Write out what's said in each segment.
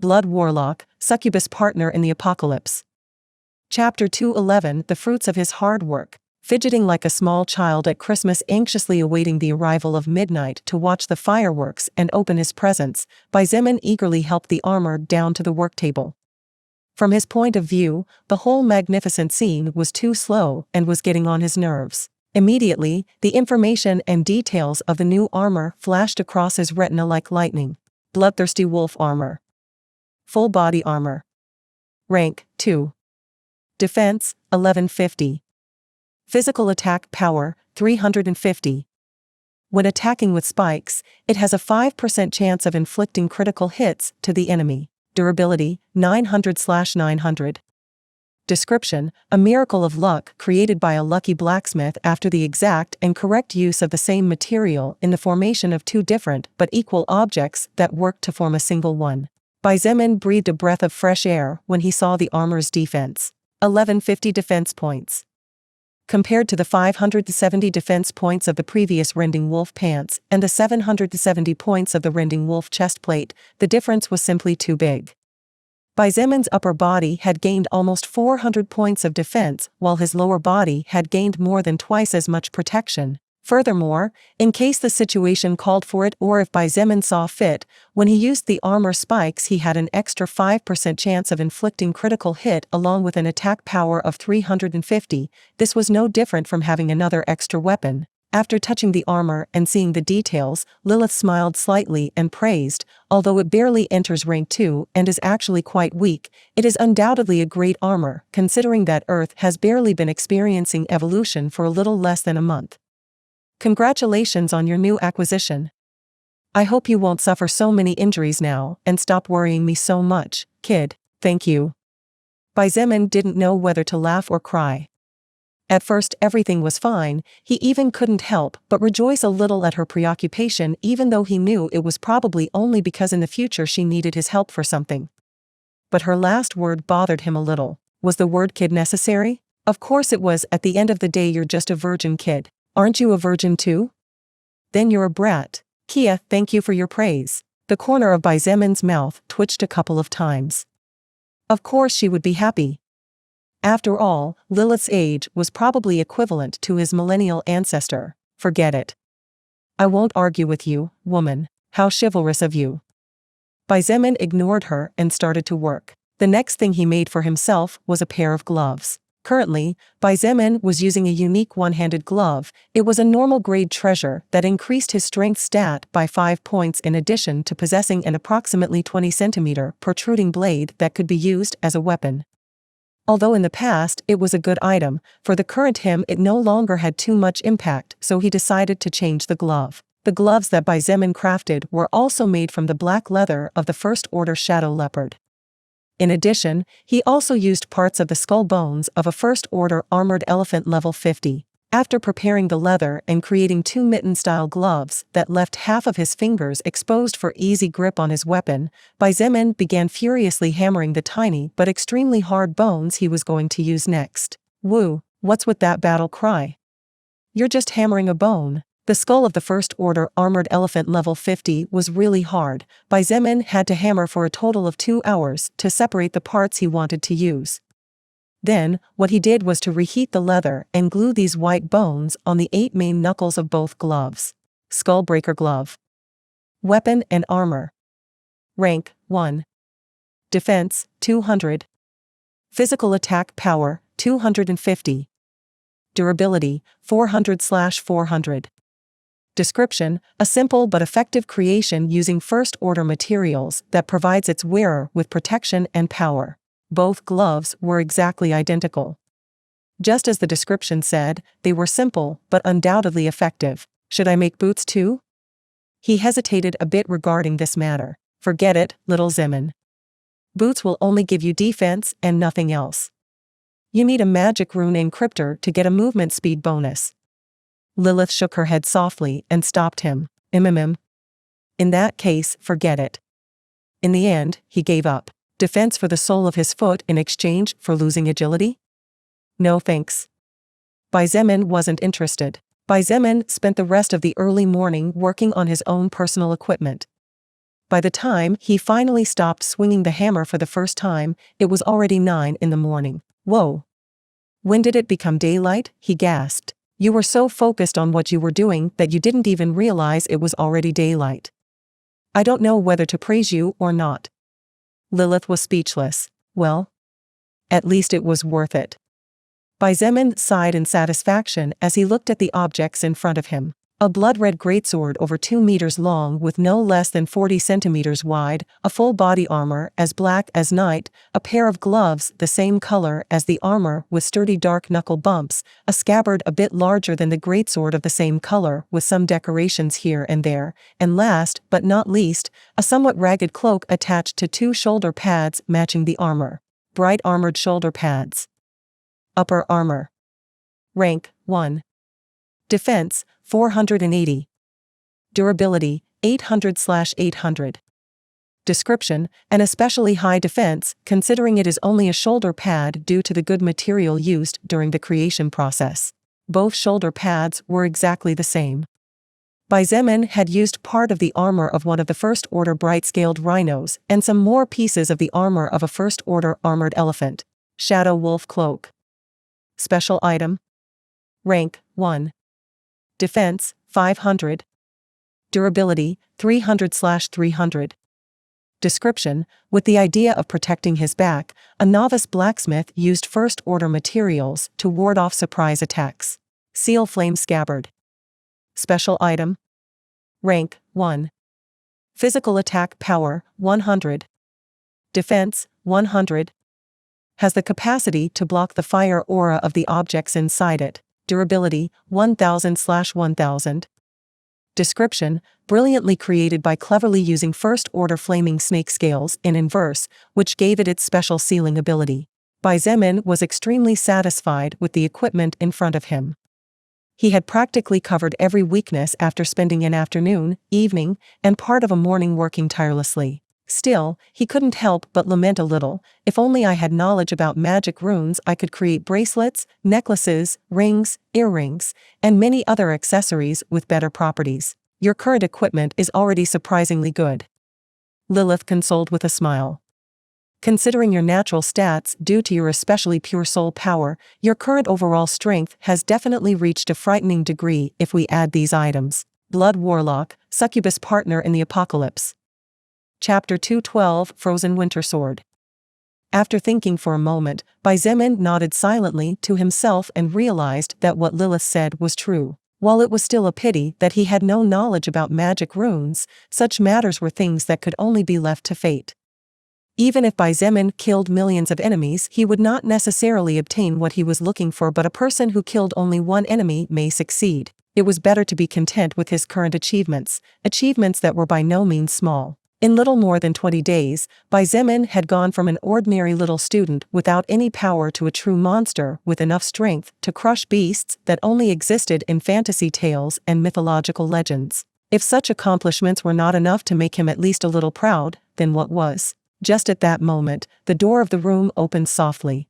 Blood Warlock, Succubus Partner in the Apocalypse. Chapter 211 The Fruits of His Hard Work. Fidgeting like a small child at Christmas, anxiously awaiting the arrival of midnight to watch the fireworks and open his presents, Xietain eagerly helped the armor down to the work table. From his point of view, the whole magnificent scene was too slow and was getting on his nerves. Immediately, the information and details of the new armor flashed across his retina like lightning. Bloodthirsty wolf armor. Full body armor. Rank 2. Defense 1150. Physical attack power 350. When attacking with spikes, it has a 5% chance of inflicting critical hits to the enemy. Durability 900/900. Description: a miracle of luck created by a lucky blacksmith after the exact and correct use of the same material in the formation of two different but equal objects that work to form a single one. Xietain breathed a breath of fresh air when he saw the armor's defense. 1150 defense points. Compared to the 570 defense points of the previous Rending Wolf pants and the 770 points of the Rending Wolf chestplate, the difference was simply too big. Xietain's upper body had gained almost 400 points of defense, while his lower body had gained more than twice as much protection. Furthermore, in case the situation called for it or if Xietain saw fit, when he used the armor spikes he had an extra 5% chance of inflicting critical hit along with an attack power of 350. This was no different from having another extra weapon. After touching the armor and seeing the details, Lilith smiled slightly and praised, although it barely enters rank 2 and is actually quite weak, it is undoubtedly a great armor, considering that Earth has barely been experiencing evolution for a little less than a month. Congratulations on your new acquisition. I hope you won't suffer so many injuries now and stop worrying me so much, kid. Thank you. Xietain didn't know whether to laugh or cry. At first everything was fine, he even couldn't help but rejoice a little at her preoccupation, even though he knew it was probably only because in the future she needed his help for something. But her last word bothered him a little. Was the word kid necessary? Of course it was. At the end of the day you're just a virgin, kid. Aren't you a virgin too? Then you're a brat. Kia, thank you for your praise. The corner of Xietain's mouth twitched a couple of times. Of course she would be happy. After all, Lilith's age was probably equivalent to his millennial ancestor. Forget it. I won't argue with you, woman. How chivalrous of you. Xietain ignored her and started to work. The next thing he made for himself was a pair of gloves. Currently, Xietain was using a unique one-handed glove. It was a normal grade treasure that increased his strength stat by 5 points in addition to possessing an approximately 20 cm protruding blade that could be used as a weapon. Although in the past it was a good item, for the current him it no longer had too much impact, so he decided to change the glove. The gloves that Xietain crafted were also made from the black leather of the First Order Shadow Leopard. In addition, he also used parts of the skull bones of a First Order Armored Elephant level 50. After preparing the leather and creating 2 mitten-style gloves that left half of his fingers exposed for easy grip on his weapon, Xietain began furiously hammering the tiny but extremely hard bones he was going to use next. Woo, what's with that battle cry? You're just hammering a bone. The skull of the First Order Armored Elephant level 50 was really hard. Xietain had to hammer for a total of 2 hours to separate the parts he wanted to use. Then, what he did was to reheat the leather and glue these white bones on the 8 main knuckles of both gloves. Skullbreaker glove. Weapon and armor. Rank 1. Defense 200. Physical attack power 250. Durability 400/400. Description: a simple but effective creation using First Order materials that provides its wearer with protection and power. Both gloves were exactly identical. Just as the description said, they were simple but undoubtedly effective. Should I make boots too? He hesitated a bit regarding this matter. Forget it, little Xietain. Boots will only give you defense and nothing else. You need a magic rune encryptor to get a movement speed bonus. Lilith shook her head softly and stopped him. In that case, forget it. In the end, he gave up. Defense for the sole of his foot in exchange for losing agility? No thanks. Xietain wasn't interested. Xietain spent the rest of the early morning working on his own personal equipment. By the time he finally stopped swinging the hammer for the first time, it was already 9 in the morning. Whoa! When did it become daylight? He gasped. You were so focused on what you were doing that you didn't even realize it was already daylight. I don't know whether to praise you or not. Lilith was speechless. Well, at least it was worth it. Xietain sighed in satisfaction as he looked at the objects in front of him. A blood-red greatsword over 2 meters long with no less than 40 centimeters wide, a full body armor as black as night, a pair of gloves the same color as the armor with sturdy dark knuckle bumps, a scabbard a bit larger than the greatsword of the same color with some decorations here and there, and last but not least, a somewhat ragged cloak attached to 2 shoulder pads matching the armor. Bright armored shoulder pads. Upper armor. Rank 1. Defense 480. Durability 800/800. Description: an especially high defense, considering it is only a shoulder pad due to the good material used during the creation process. Both shoulder pads were exactly the same. Xietain had used part of the armor of one of the First Order bright-scaled rhinos and some more pieces of the armor of a First Order armored elephant. Shadow Wolf Cloak. Special item. Rank 1. Defense 500. Durability 300/300. Description: with the idea of protecting his back, a novice blacksmith used First Order materials to ward off surprise attacks. Seal Flame Scabbard. Special item. Rank 1. Physical attack power 100. Defense 100. Has the capacity to block the fire aura of the objects inside it. Durability 1000/1000. Description: brilliantly created by cleverly using First Order flaming snake scales in inverse, which gave it its special sealing ability. Xietain was extremely satisfied with the equipment in front of him. He had practically covered every weakness after spending an afternoon, evening, and part of a morning working tirelessly. Still, he couldn't help but lament a little. If only I had knowledge about magic runes, I could create bracelets, necklaces, rings, earrings, and many other accessories with better properties. Your current equipment is already surprisingly good. Lilith consoled with a smile. Considering your natural stats due to your especially pure soul power, your current overall strength has definitely reached a frightening degree if we add these items. Blood Warlock, Succubus Partner in the Apocalypse. Chapter 212 Frozen Winter Sword. After thinking for a moment, Xietain nodded silently to himself and realized that what Lilith said was true. While it was still a pity that he had no knowledge about magic runes, such matters were things that could only be left to fate. Even if Xietain killed millions of enemies, he would not necessarily obtain what he was looking for, but a person who killed only one enemy may succeed. It was better to be content with his current achievements that were by no means small. In little more than 20 days, Xietain had gone from an ordinary little student without any power to a true monster with enough strength to crush beasts that only existed in fantasy tales and mythological legends. If such accomplishments were not enough to make him at least a little proud, then what was? Just at that moment, the door of the room opened softly.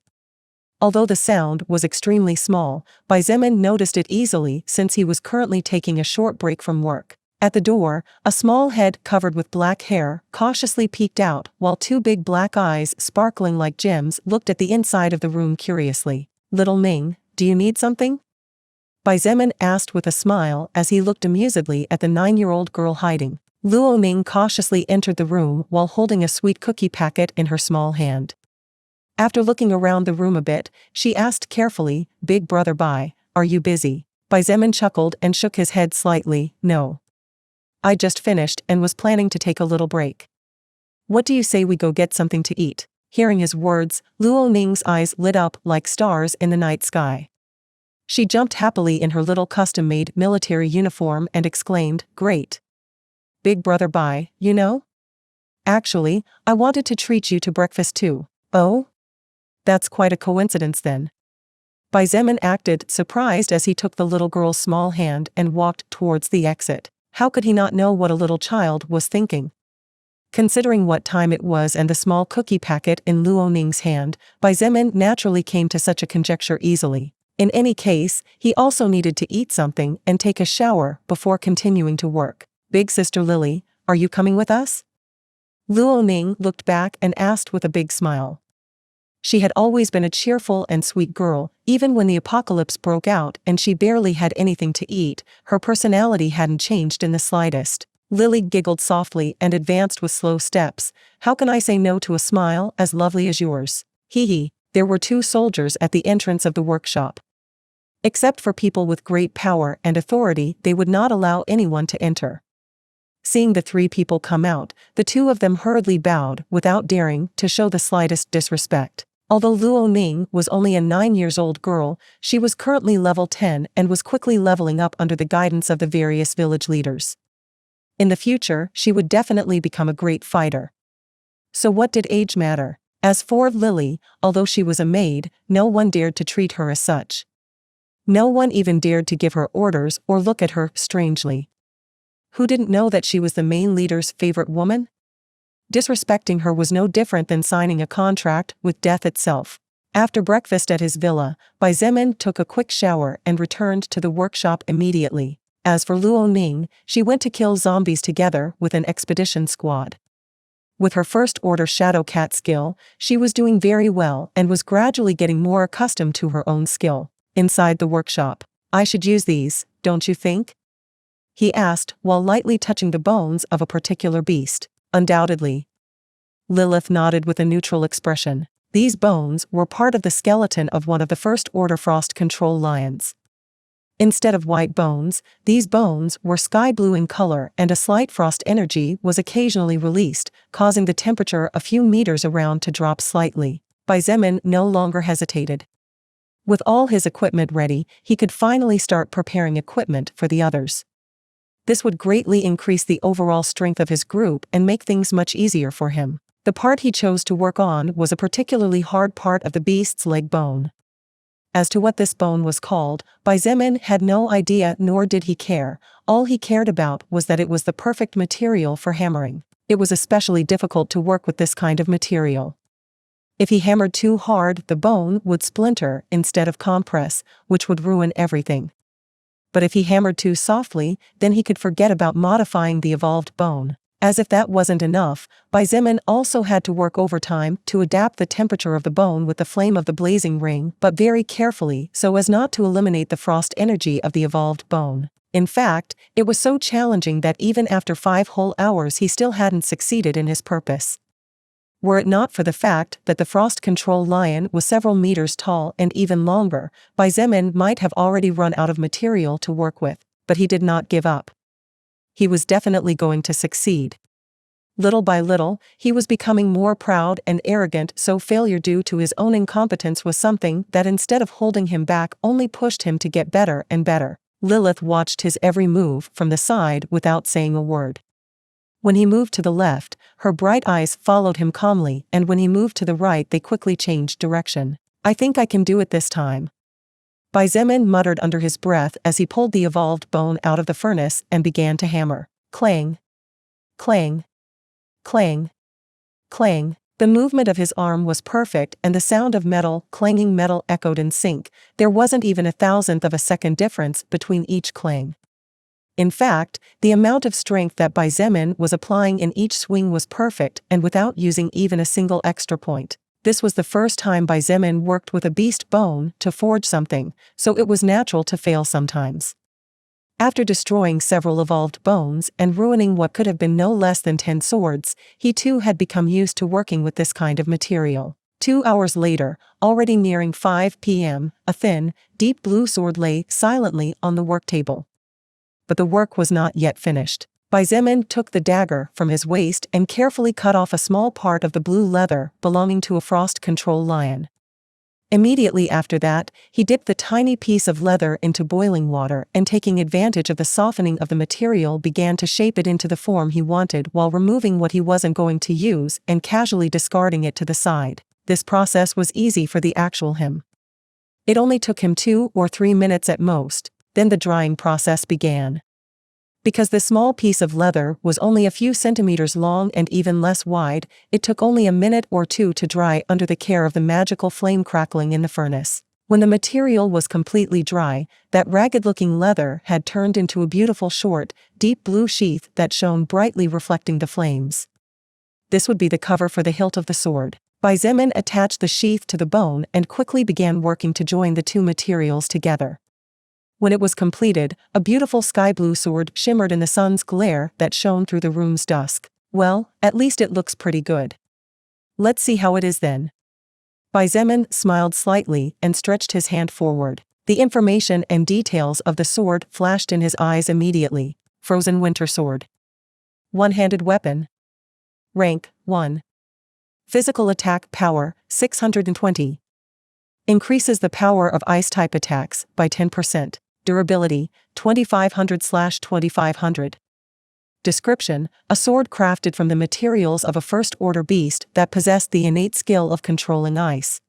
Although the sound was extremely small, Xietain noticed it easily since he was currently taking a short break from work. At the door, a small head covered with black hair cautiously peeked out, while 2 big black eyes sparkling like gems looked at the inside of the room curiously. "Little Ming, do you need something?" Xietain asked with a smile as he looked amusedly at the 9-year-old girl hiding. Luo Ning cautiously entered the room while holding a sweet cookie packet in her small hand. After looking around the room a bit, she asked carefully, "Big brother Bai, are you busy?" Xietain chuckled and shook his head slightly. "No. I just finished and was planning to take a little break. What do you say we go get something to eat?" Hearing his words, Luo Ning's eyes lit up like stars in the night sky. She jumped happily in her little custom-made military uniform and exclaimed, "Great. Big brother Bai, you know? Actually, I wanted to treat you to breakfast too." "Oh? That's quite a coincidence then." Xietain acted surprised as he took the little girl's small hand and walked towards the exit. How could he not know what a little child was thinking? Considering what time it was and the small cookie packet in Luo Ning's hand, Xietain naturally came to such a conjecture easily. In any case, he also needed to eat something and take a shower before continuing to work. "Big sister Lily, are you coming with us?" Luo Ning looked back and asked with a big smile. She had always been a cheerful and sweet girl, even when the apocalypse broke out and she barely had anything to eat, her personality hadn't changed in the slightest. Lily giggled softly and advanced with slow steps. How can I say no to a smile as lovely as yours? Hee hee. There were 2 soldiers at the entrance of the workshop. Except for people with great power and authority, they would not allow anyone to enter. Seeing the 3 people come out, the 2 of them hurriedly bowed without daring to show the slightest disrespect. Although Luo Ning was only a 9-year-old girl, she was currently level 10 and was quickly leveling up under the guidance of the various village leaders. In the future, she would definitely become a great fighter. So what did age matter? As for Lily, although she was a maid, no one dared to treat her as such. No one even dared to give her orders or look at her strangely. Who didn't know that she was the main leader's favorite woman? Disrespecting her was no different than signing a contract with death itself. After breakfast at his villa, Bai Zemin took a quick shower and returned to the workshop immediately. As for Luo Ning, she went to kill zombies together with an expedition squad. With her first order Shadow Cat skill, she was doing very well and was gradually getting more accustomed to her own skill. Inside the workshop, I should use these, don't you think? He asked while lightly touching the bones of a particular beast. Undoubtedly. Lilith nodded with a neutral expression. These bones were part of the skeleton of one of the First Order Frost Control lions. Instead of white bones, these bones were sky blue in color and a slight frost energy was occasionally released, causing the temperature a few meters around to drop slightly. Bai Zemin no longer hesitated. With all his equipment ready, he could finally start preparing equipment for the others. This would greatly increase the overall strength of his group and make things much easier for him. The part he chose to work on was a particularly hard part of the beast's leg bone. As to what this bone was called, Bai Zemin had no idea nor did he care. All he cared about was that it was the perfect material for hammering. It was especially difficult to work with this kind of material. If he hammered too hard, the bone would splinter instead of compress, which would ruin everything. But if he hammered too softly, then he could forget about modifying the evolved bone. As if that wasn't enough, Bai Zemin also had to work overtime to adapt the temperature of the bone with the flame of the blazing ring, but very carefully so as not to eliminate the frost energy of the evolved bone. In fact, it was so challenging that even after 5 whole hours he still hadn't succeeded in his purpose. Were it not for the fact that the Frost Control lion was several meters tall and even longer, Bai Zemin might have already run out of material to work with, but he did not give up. He was definitely going to succeed. Little by little, he was becoming more proud and arrogant, so failure due to his own incompetence was something that instead of holding him back only pushed him to get better and better. Lilith watched his every move from the side without saying a word. When he moved to the left, her bright eyes followed him calmly, and when he moved to the right they quickly changed direction. I think I can do it this time. Bai Zemin muttered under his breath as he pulled the evolved bone out of the furnace and began to hammer. Clang. Clang. Clang. Clang. The movement of his arm was perfect and the sound of clanging metal echoed in sync. There wasn't even a thousandth of a second difference between each clang. In fact, the amount of strength that Bai Zemin was applying in each swing was perfect and without using even a single extra point. This was the first time Bai Zemin worked with a beast bone to forge something, so it was natural to fail sometimes. After destroying several evolved bones and ruining what could have been no less than 10 swords, he too had become used to working with this kind of material. 2 hours later, already nearing 5 p.m., a thin, deep blue sword lay silently on the work table. But the work was not yet finished. Bai Zemin took the dagger from his waist and carefully cut off a small part of the blue leather belonging to a Frost Control lion. Immediately after that, he dipped the tiny piece of leather into boiling water and taking advantage of the softening of the material began to shape it into the form he wanted while removing what he wasn't going to use and casually discarding it to the side. This process was easy for the actual him. It only took him 2 or 3 minutes at most. Then the drying process began. Because the small piece of leather was only a few centimeters long and even less wide, it took only a minute or 2 to dry under the care of the magical flame crackling in the furnace. When the material was completely dry, that ragged-looking leather had turned into a beautiful short, deep blue sheath that shone brightly reflecting the flames. This would be the cover for the hilt of the sword. Xietain attached the sheath to the bone and quickly began working to join the two materials together. When it was completed, a beautiful sky blue sword shimmered in the sun's glare that shone through the room's dusk. Well, at least it looks pretty good. Let's see how it is then. Xietain smiled slightly and stretched his hand forward. The information and details of the sword flashed in his eyes immediately. Frozen Winter Sword. One-handed weapon. Rank 1. Physical attack power 620. Increases the power of ice-type attacks by 10%. Durability 2500/2500. Description: a sword crafted from the materials of a first-order beast that possessed the innate skill of controlling ice.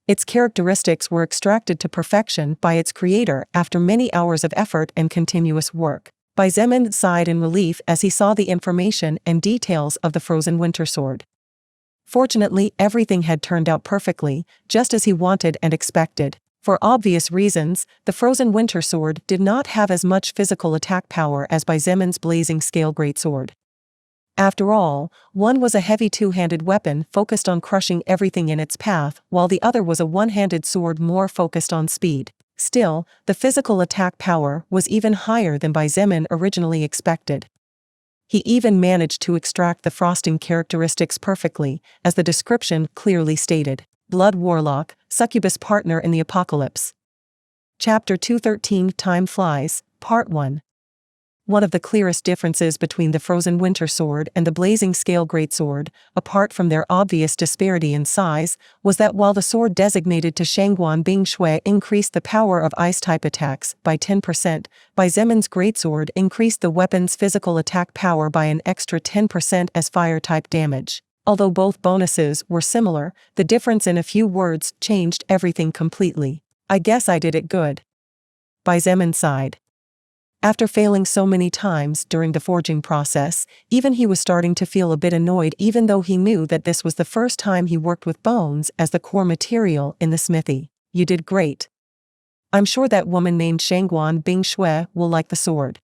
Its characteristics were extracted to perfection by its creator after many hours of effort and continuous work. Xietain sighed in relief as he saw the information and details of the Frozen Winter Sword. Fortunately, everything had turned out perfectly, just as he wanted and expected. For obvious reasons, the Frozen Winter Sword did not have as much physical attack power as Xietan's blazing scale greatsword. After all, one was a heavy two-handed weapon focused on crushing everything in its path, while the other was a one-handed sword more focused on speed. Still, the physical attack power was even higher than Xietain originally expected. He even managed to extract the frosting characteristics perfectly, as the description clearly stated. Blood Warlock, Succubus Partner in the Apocalypse. Chapter 213 Time Flies, Part 1. One of the clearest differences between the Frozen Winter Sword and the Blazing Scale Greatsword, apart from their obvious disparity in size, was that while the sword designated to Shangguan Bingshui increased the power of ice-type attacks by 10%, Xietan's greatsword increased the weapon's physical attack power by an extra 10% as fire-type damage. Although both bonuses were similar, the difference in a few words changed everything completely. I guess I did it good. Xietain sighed. After failing so many times during the forging process, even he was starting to feel a bit annoyed, even though he knew that this was the first time he worked with bones as the core material in the smithy. You did great. I'm sure that woman named Shangguan Bingshui will like the sword.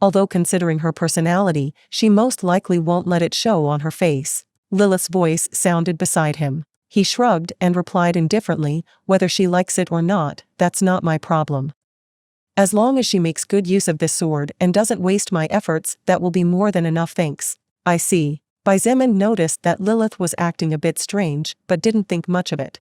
Although considering her personality, she most likely won't let it show on her face. Lilith's voice sounded beside him. He shrugged and replied indifferently, whether she likes it or not, that's not my problem. As long as she makes good use of this sword and doesn't waste my efforts, that will be more than enough, thanks. I see. Xietain noticed that Lilith was acting a bit strange, but didn't think much of it.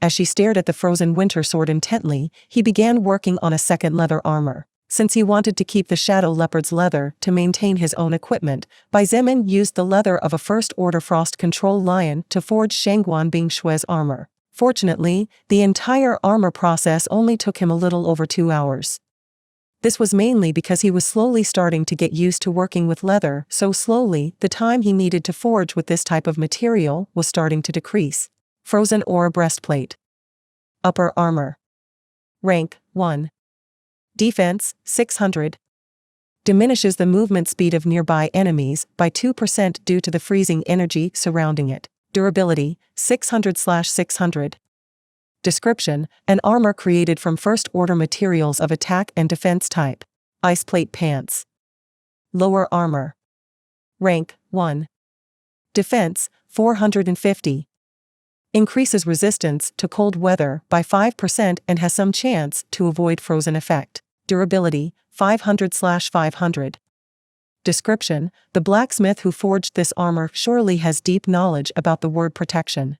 As she stared at the Frozen Winter Sword intently, he began working on a second leather armor. Since he wanted to keep the Shadow Leopard's leather to maintain his own equipment, Xietain used the leather of a first-order frost control lion to forge Shangguan Bingshui's armor. Fortunately, the entire armor process only took him a little over 2 hours. This was mainly because he was slowly starting to get used to working with leather, so slowly, the time he needed to forge with this type of material was starting to decrease. Frozen Ore Breastplate. Upper Armor. Rank 1. Defense 600. Diminishes the movement speed of nearby enemies by 2% due to the freezing energy surrounding it. Durability 600/600. Description: an armor created from first-order materials of attack and defense type. Iceplate pants. Lower armor. Rank 1. Defense 450. Increases resistance to cold weather by 5% and has some chance to avoid frozen effect. Durability 500/500. Description: the blacksmith who forged this armor surely has deep knowledge about the word protection.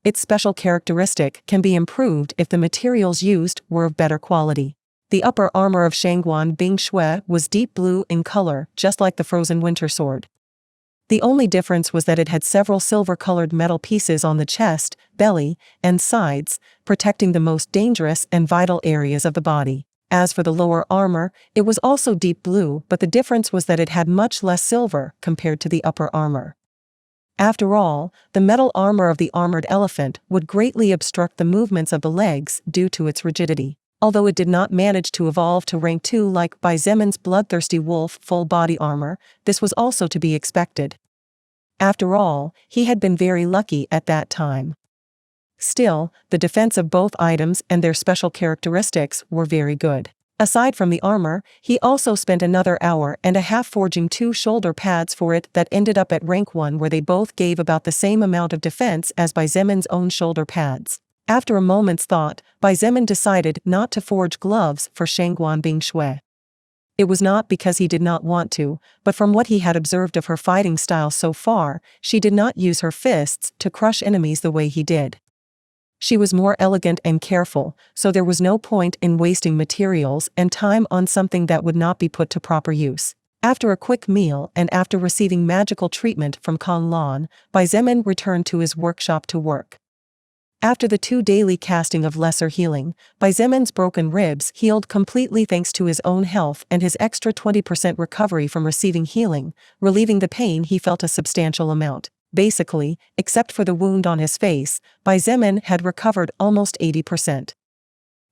Its special characteristic can be improved if the materials used were of better quality. The upper armor of Shangguan Bingshui was deep blue in color, just like the Frozen Winter Sword. The only difference was that it had several silver-colored metal pieces on the chest, belly, and sides, protecting the most dangerous and vital areas of the body. As for the lower armor, it was also deep blue, but the difference was that it had much less silver compared to the upper armor. After all, the metal armor of the armored elephant would greatly obstruct the movements of the legs due to its rigidity. Although it did not manage to evolve to rank 2 like Xietan's bloodthirsty wolf full-body armor, this was also to be expected. After all, he had been very lucky at that time. Still, the defense of both items and their special characteristics were very good. Aside from the armor, he also spent another hour and a half forging 2 shoulder pads for it that ended up at rank 1, where they both gave about the same amount of defense as Bai Zemin's own shoulder pads. After a moment's thought, Bai Zemin decided not to forge gloves for Shangguan Bingshui. It was not because he did not want to, but from what he had observed of her fighting style so far, she did not use her fists to crush enemies the way he did. She was more elegant and careful, so there was no point in wasting materials and time on something that would not be put to proper use. After a quick meal and after receiving magical treatment from Kan Lan, Bai Zemin returned to his workshop to work. After the 2 daily casting of lesser healing, Bai Zemin's broken ribs healed completely thanks to his own health and his extra 20% recovery from receiving healing, relieving the pain he felt a substantial amount. Basically, except for the wound on his face, Bai Zemin had recovered almost 80%.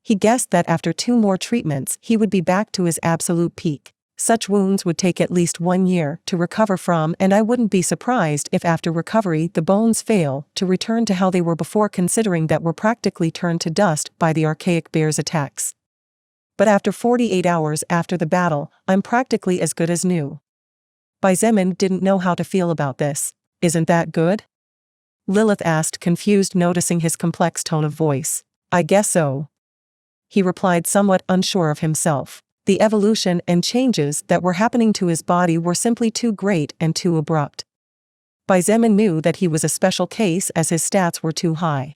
He guessed that after 2 more treatments he would be back to his absolute peak. Such wounds would take at least 1 year to recover from, and I wouldn't be surprised if after recovery the bones fail to return to how they were before, considering that were practically turned to dust by the archaic bear's attacks. But after 48 hours after the battle, I'm practically as good as new. Bai Zemin didn't know how to feel about this. Isn't that good? Lilith asked, confused, noticing his complex tone of voice. I guess so. He replied, somewhat unsure of himself. The evolution and changes that were happening to his body were simply too great and too abrupt. Bai Zemin knew that he was a special case as his stats were too high.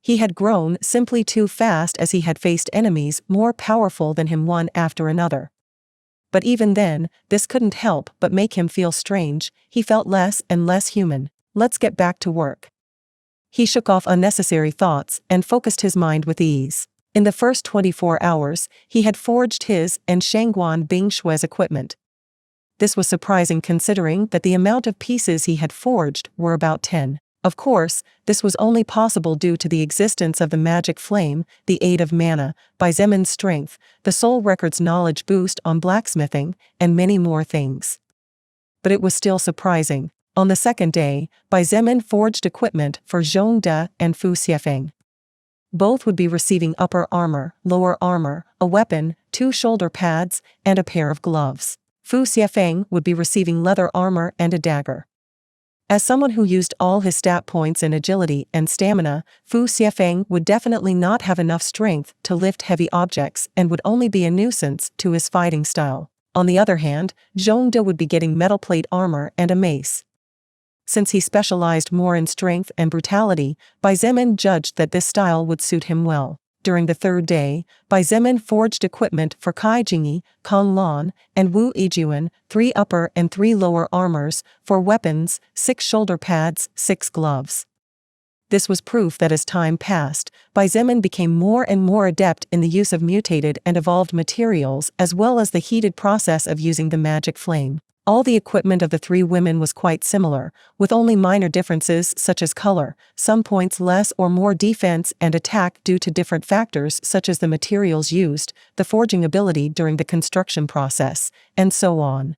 He had grown simply too fast as he had faced enemies more powerful than him one after another. But even then, this couldn't help but make him feel strange. He felt less and less human. Let's get back to work. He shook off unnecessary thoughts and focused his mind with ease. In the first 24 hours, he had forged his and Shangguan Bingshui's equipment. This was surprising considering that the amount of pieces he had forged were about 10. Of course, this was only possible due to the existence of the magic flame, the aid of mana, Bai Zemin's strength, the soul record's knowledge boost on blacksmithing, and many more things. But it was still surprising. On the second day, Bai Zemin forged equipment for Zhong De and Fu Xiefeng. Both would be receiving upper armor, lower armor, a weapon, 2 shoulder pads, and a pair of gloves. Fu Xiefeng would be receiving leather armor and a dagger. As someone who used all his stat points in agility and stamina, Fu Xiefeng would definitely not have enough strength to lift heavy objects and would only be a nuisance to his fighting style. On the other hand, Zhong De would be getting metal plate armor and a mace. Since he specialized more in strength and brutality, Bai Zemin judged that this style would suit him well. During the third day, Bai Zemin forged equipment for Kai Jingyi, Kan Lan, and Wu Yijuan, 3 upper and 3 lower armors, 4 weapons, 6 shoulder pads, 6 gloves. This was proof that as time passed, Bai Zemin became more and more adept in the use of mutated and evolved materials as well as the heated process of using the magic flame. All the equipment of the 3 women was quite similar, with only minor differences such as color, some points less or more defense and attack due to different factors such as the materials used, the forging ability during the construction process, and so on.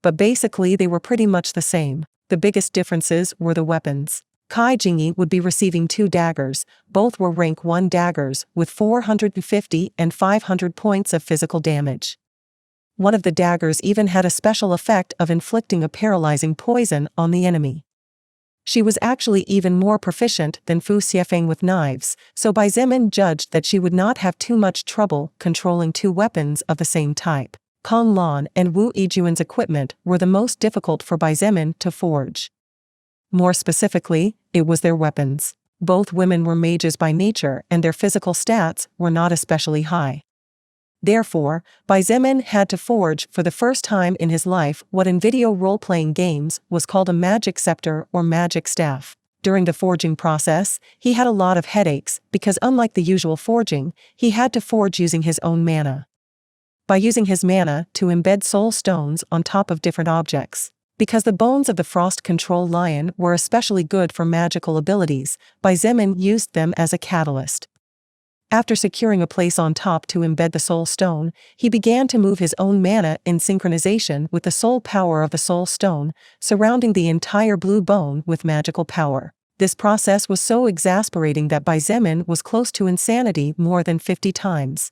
But basically they were pretty much the same. The biggest differences were the weapons. Kai Jingyi would be receiving 2 daggers, both were rank 1 daggers with 450 and 500 points of physical damage. One of the daggers even had a special effect of inflicting a paralyzing poison on the enemy. She was actually even more proficient than Fu Xiefeng with knives, so Bai Zemin judged that she would not have too much trouble controlling 2 weapons of the same type. Kan Lan and Wu Yijuan's equipment were the most difficult for Bai Zemin to forge. More specifically, it was their weapons. Both women were mages by nature and their physical stats were not especially high. Therefore, Bai Zemin had to forge for the first time in his life what in video role-playing games was called a magic scepter or magic staff. During the forging process, he had a lot of headaches because unlike the usual forging, he had to forge using his own mana. By using his mana to embed soul stones on top of different objects. Because the bones of the Frost Control Lion were especially good for magical abilities, Bai Zemin used them as a catalyst. After securing a place on top to embed the soul stone, he began to move his own mana in synchronization with the soul power of the soul stone, surrounding the entire blue bone with magical power. This process was so exasperating that Bai Zemin was close to insanity more than 50 times.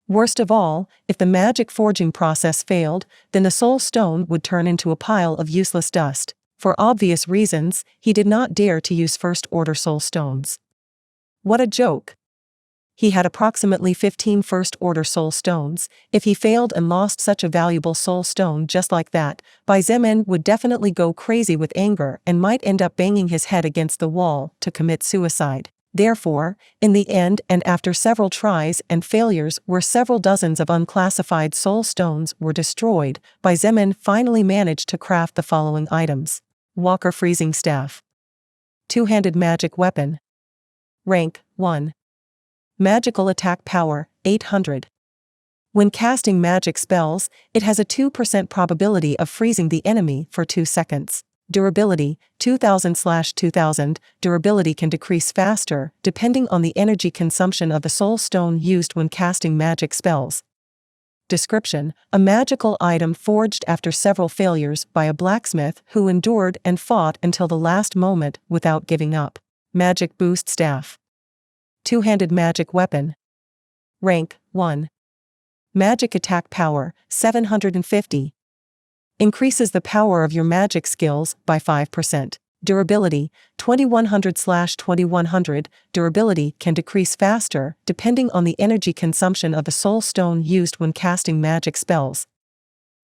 Worst of all, if the magic forging process failed, then the soul stone would turn into a pile of useless dust. For obvious reasons, he did not dare to use first-order soul stones. What a joke! He had approximately 15 first-order soul stones. If he failed and lost such a valuable soul stone just like that, Xietain would definitely go crazy with anger and might end up banging his head against the wall to commit suicide. Therefore, in the end and after several tries and failures where several dozens of unclassified soul stones were destroyed, Xietain finally managed to craft the following items. Walker Freezing Staff. Two-handed magic weapon. Rank 1. Magical attack power, 800. When casting magic spells, it has a 2% probability of freezing the enemy for 2 seconds. Durability, 2000/2000. Durability can decrease faster, depending on the energy consumption of the soul stone used when casting magic spells. Description: a magical item forged after several failures by a blacksmith who endured and fought until the last moment without giving up. Magic Boost Staff. Two-handed magic weapon. Rank 1. Magic attack power, 750. Increases the power of your magic skills by 5%. Durability, 2100/2100. Durability can decrease faster, depending on the energy consumption of the soul stone used when casting magic spells.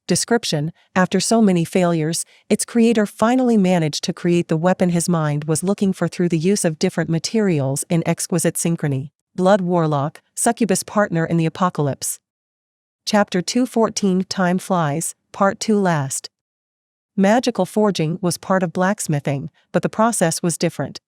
Description: after so many failures, its creator finally managed to create the weapon his mind was looking for through the use of different materials in exquisite synchrony. Blood Warlock, Succubus Partner in the Apocalypse. Chapter 214 Time Flies, Part 2 Last. Magical forging was part of blacksmithing, but the process was different.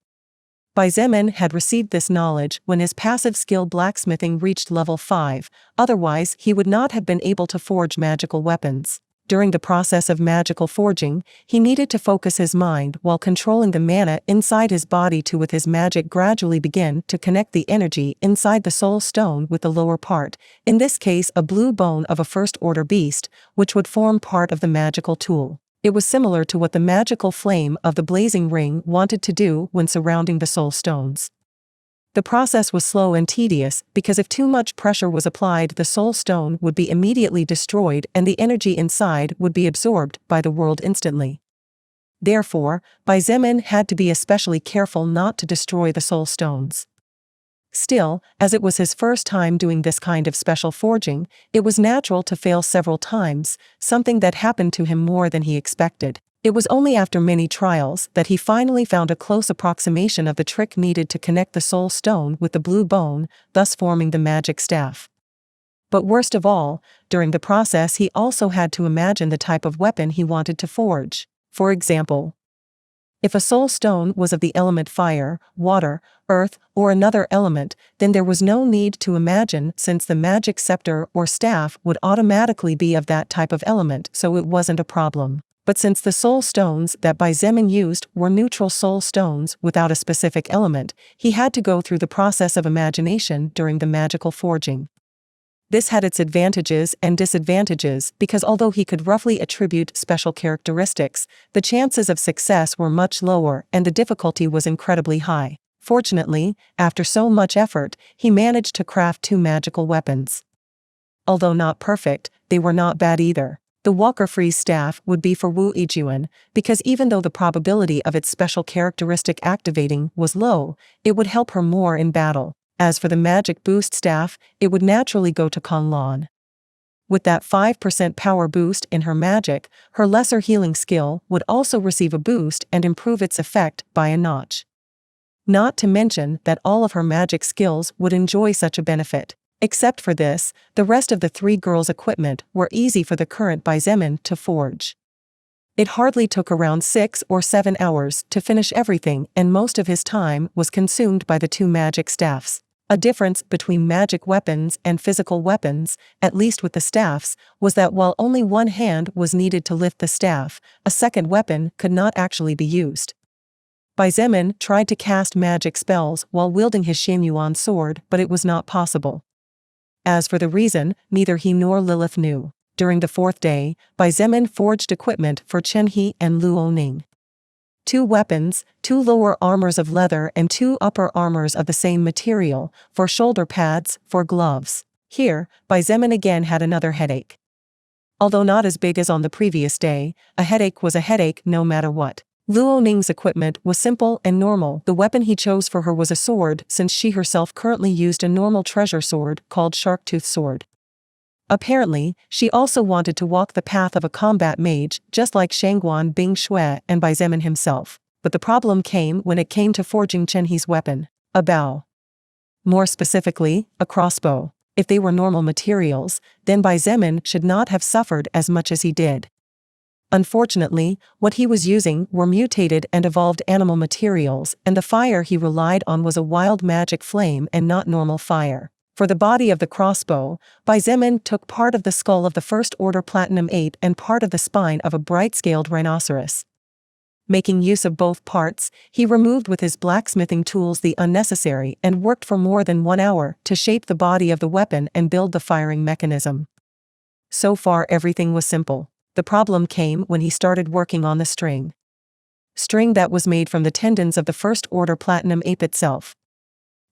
Xietain had received this knowledge when his passive skill blacksmithing reached level 5, otherwise he would not have been able to forge magical weapons. During the process of magical forging, he needed to focus his mind while controlling the mana inside his body to with his magic gradually begin to connect the energy inside the soul stone with the lower part, in this case a blue bone of a first-order beast, which would form part of the magical tool. It was similar to what the magical flame of the blazing ring wanted to do when surrounding the soul stones. The process was slow and tedious because if too much pressure was applied, the soul stone would be immediately destroyed and the energy inside would be absorbed by the world instantly. Therefore, Xietain had to be especially careful not to destroy the soul stones. Still, as it was his first time doing this kind of special forging, it was natural to fail several times, something that happened to him more than he expected. It was only after many trials that he finally found a close approximation of the trick needed to connect the soul stone with the blue bone, thus forming the magic staff. But worst of all, during the process he also had to imagine the type of weapon he wanted to forge. For example, if a soul stone was of the element fire, water, earth, or another element, then there was no need to imagine since the magic scepter or staff would automatically be of that type of element, so it wasn't a problem. But since the soul stones that Xietain used were neutral soul stones without a specific element, he had to go through the process of imagination during the magical forging. This had its advantages and disadvantages because although he could roughly attribute special characteristics, the chances of success were much lower and the difficulty was incredibly high. Fortunately, after so much effort, he managed to craft 2 magical weapons. Although not perfect, they were not bad either. The Walker Freeze Staff would be for Wu Xietain, because even though the probability of its special characteristic activating was low, it would help her more in battle. As for the Magic Boost Staff, it would naturally go to Kong Lan. With that 5% power boost in her magic, her lesser healing skill would also receive a boost and improve its effect by a notch. Not to mention that all of her magic skills would enjoy such a benefit. Except for this, the rest of the 3 girls' equipment were easy for the current Xietain to forge. It hardly took around 6 or 7 hours to finish everything, and most of his time was consumed by the 2 magic staffs. A difference between magic weapons and physical weapons, at least with the staffs, was that while only one hand was needed to lift the staff, a second weapon could not actually be used. Xietain tried to cast magic spells while wielding his Xianyuan sword, but it was not possible. As for the reason, neither he nor Lilith knew. During the 4th day, Xietain forged equipment for Chenhe and Luoning. 2 weapons, 2 lower armors of leather and 2 upper armors of the same material, for shoulder pads, for gloves. Here, Xietain again had another headache. Although not as big as on the previous day, a headache was a headache no matter what. Luo Ning's equipment was simple and normal. The weapon he chose for her was a sword, since she herself currently used a normal treasure sword called Sharktooth Sword. Apparently, she also wanted to walk the path of a combat mage, just like Shangguan Bing Shui and Xietain himself. But the problem came when it came to forging Chen He's weapon, a bow. More specifically, a crossbow. If they were normal materials, then Xietain should not have suffered as much as he did. Unfortunately, what he was using were mutated and evolved animal materials, and the fire he relied on was a wild magic flame and not normal fire. For the body of the crossbow, Xietain took part of the skull of the First Order Platinum Ape and part of the spine of a bright-scaled rhinoceros. Making use of both parts, he removed with his blacksmithing tools the unnecessary and worked for more than 1 hour to shape the body of the weapon and build the firing mechanism. So far everything was simple. The problem came when he started working on the string. String that was made from the tendons of the First Order Platinum Ape itself.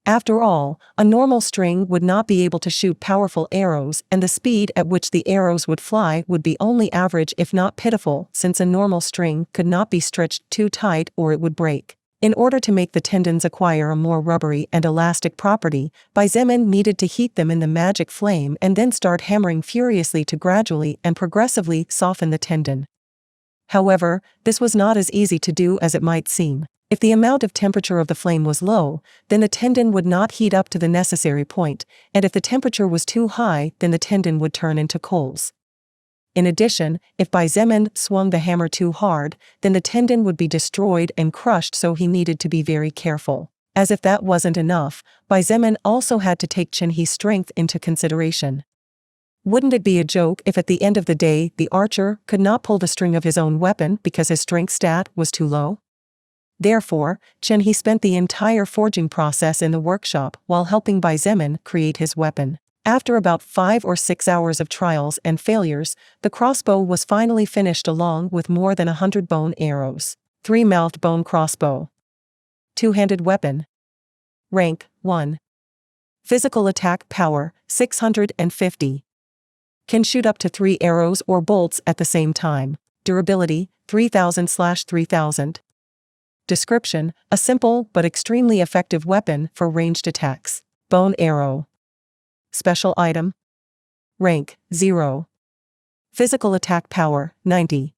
After all, a normal string would not be able to shoot powerful arrows, and the speed at which the arrows would fly would be only average if not pitiful, since a normal string could not be stretched too tight or it would break. In order to make the tendons acquire a more rubbery and elastic property, Xietain needed to heat them in the magic flame and then start hammering furiously to gradually and progressively soften the tendon. However, this was not as easy to do as it might seem. If the amount of temperature of the flame was low, then the tendon would not heat up to the necessary point, and if the temperature was too high, then the tendon would turn into coals. In addition, if Xietain swung the hammer too hard, then the tendon would be destroyed and crushed, so he needed to be very careful. As if that wasn't enough, Xietain also had to take Chen He's strength into consideration. Wouldn't it be a joke if at the end of the day the archer could not pull the string of his own weapon because his strength stat was too low? Therefore, Chen He spent the entire forging process in the workshop while helping Xietain create his weapon. After about 5 or 6 hours of trials and failures, the crossbow was finally finished along with more than 100 bone arrows. 3-mouthed bone crossbow. 2-handed weapon. Rank 1. Physical attack power 650. Can shoot up to 3 arrows or bolts at the same time. Durability 3000/3000. Description: a simple but extremely effective weapon for ranged attacks. Bone arrow. Special item. Rank 0. Physical attack power 90.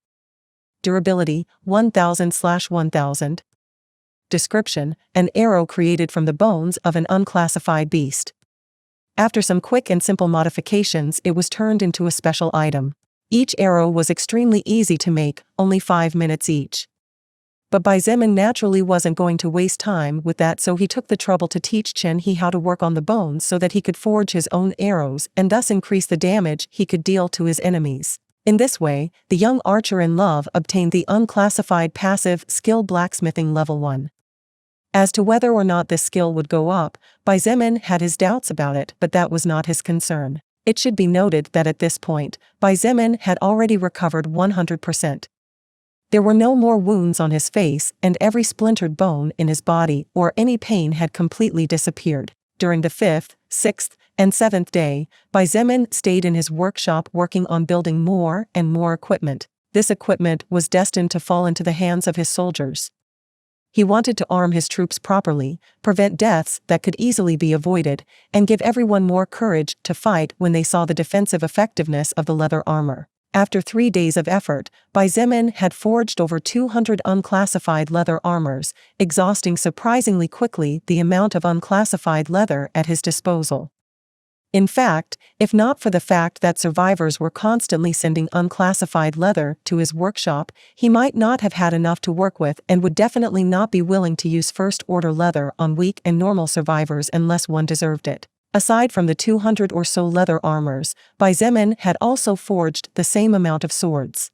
Durability 1000/1000. Description: an arrow created from the bones of an unclassified beast. After some quick and simple modifications, it was turned into a special item. Each arrow was extremely easy to make, only 5 minutes each. But Xietain naturally wasn't going to waste time with that, so he took the trouble to teach Chen He how to work on the bones so that he could forge his own arrows and thus increase the damage he could deal to his enemies. In this way, the young archer in love obtained the unclassified passive skill blacksmithing level 1. As to whether or not this skill would go up, Xietain had his doubts about it, but that was not his concern. It should be noted that at this point, Xietain had already recovered 100%. There were no more wounds on his face, and every splintered bone in his body or any pain had completely disappeared. During the 5th, 6th, and 7th day, Xietain stayed in his workshop working on building more and more equipment. This equipment was destined to fall into the hands of his soldiers. He wanted to arm his troops properly, prevent deaths that could easily be avoided, and give everyone more courage to fight when they saw the defensive effectiveness of the leather armor. After 3 days of effort, Xietain had forged over 200 unclassified leather armors, exhausting surprisingly quickly the amount of unclassified leather at his disposal. In fact, if not for the fact that survivors were constantly sending unclassified leather to his workshop, he might not have had enough to work with and would definitely not be willing to use first-order leather on weak and normal survivors unless one deserved it. Aside from the 200 or so leather armors, Xietain had also forged the same amount of swords.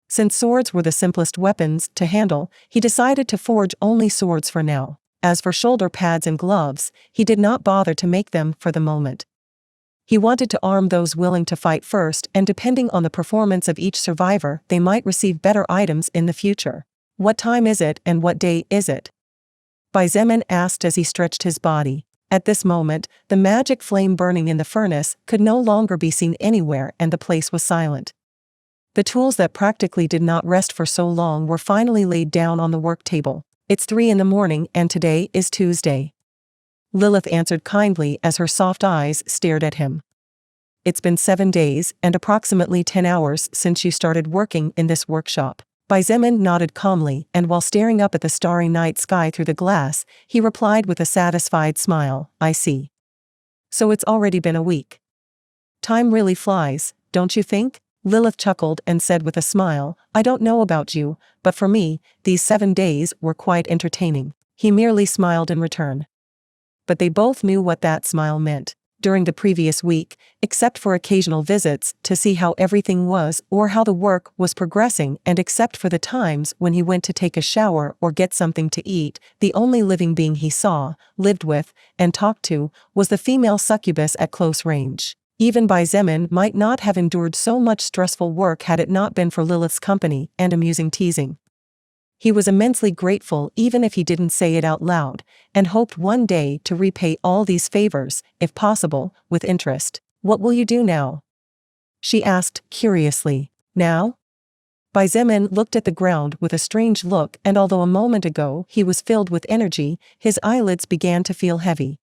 Since swords were the simplest weapons to handle, he decided to forge only swords for now. As for shoulder pads and gloves, he did not bother to make them for the moment. He wanted to arm those willing to fight first, and depending on the performance of each survivor, they might receive better items in the future. "What time is it and what day is it?" Xietain asked as he stretched his body. At this moment, the magic flame burning in the furnace could no longer be seen anywhere and the place was silent. The tools that practically did not rest for so long were finally laid down on the work table. It's 3 in the morning and today is Tuesday. Lilith answered kindly as her soft eyes stared at him. It's been 7 days and approximately 10 hours since you started working in this workshop. Xietain nodded calmly, and while staring up at the starry night sky through the glass, he replied with a satisfied smile, I see. So it's already been a week. Time really flies, don't you think? Lilith chuckled and said with a smile, I don't know about you, but for me, these 7 days were quite entertaining. He merely smiled in return. But they both knew what that smile meant. During the previous week, except for occasional visits to see how everything was or how the work was progressing, and except for the times when he went to take a shower or get something to eat, the only living being he saw, lived with, and talked to was the female succubus at close range. Even Xietain might not have endured so much stressful work had it not been for Lilith's company and amusing teasing. He was immensely grateful even if he didn't say it out loud, and hoped one day to repay all these favors, if possible, with interest. What will you do now? She asked curiously. Now? Xietain looked at the ground with a strange look, and although a moment ago he was filled with energy, his eyelids began to feel heavy.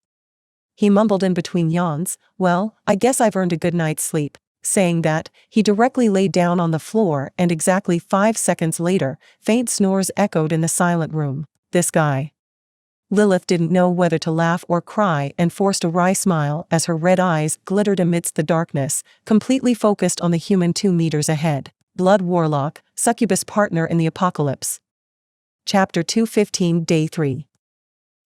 He mumbled in between yawns, well, I guess I've earned a good night's sleep. Saying that, he directly lay down on the floor, and exactly 5 seconds later, faint snores echoed in the silent room. This guy. Lilith didn't know whether to laugh or cry and forced a wry smile as her red eyes glittered amidst the darkness, completely focused on the human 2 meters ahead. Blood Warlock, Succubus Partner in the Apocalypse. Chapter 215, Day 3.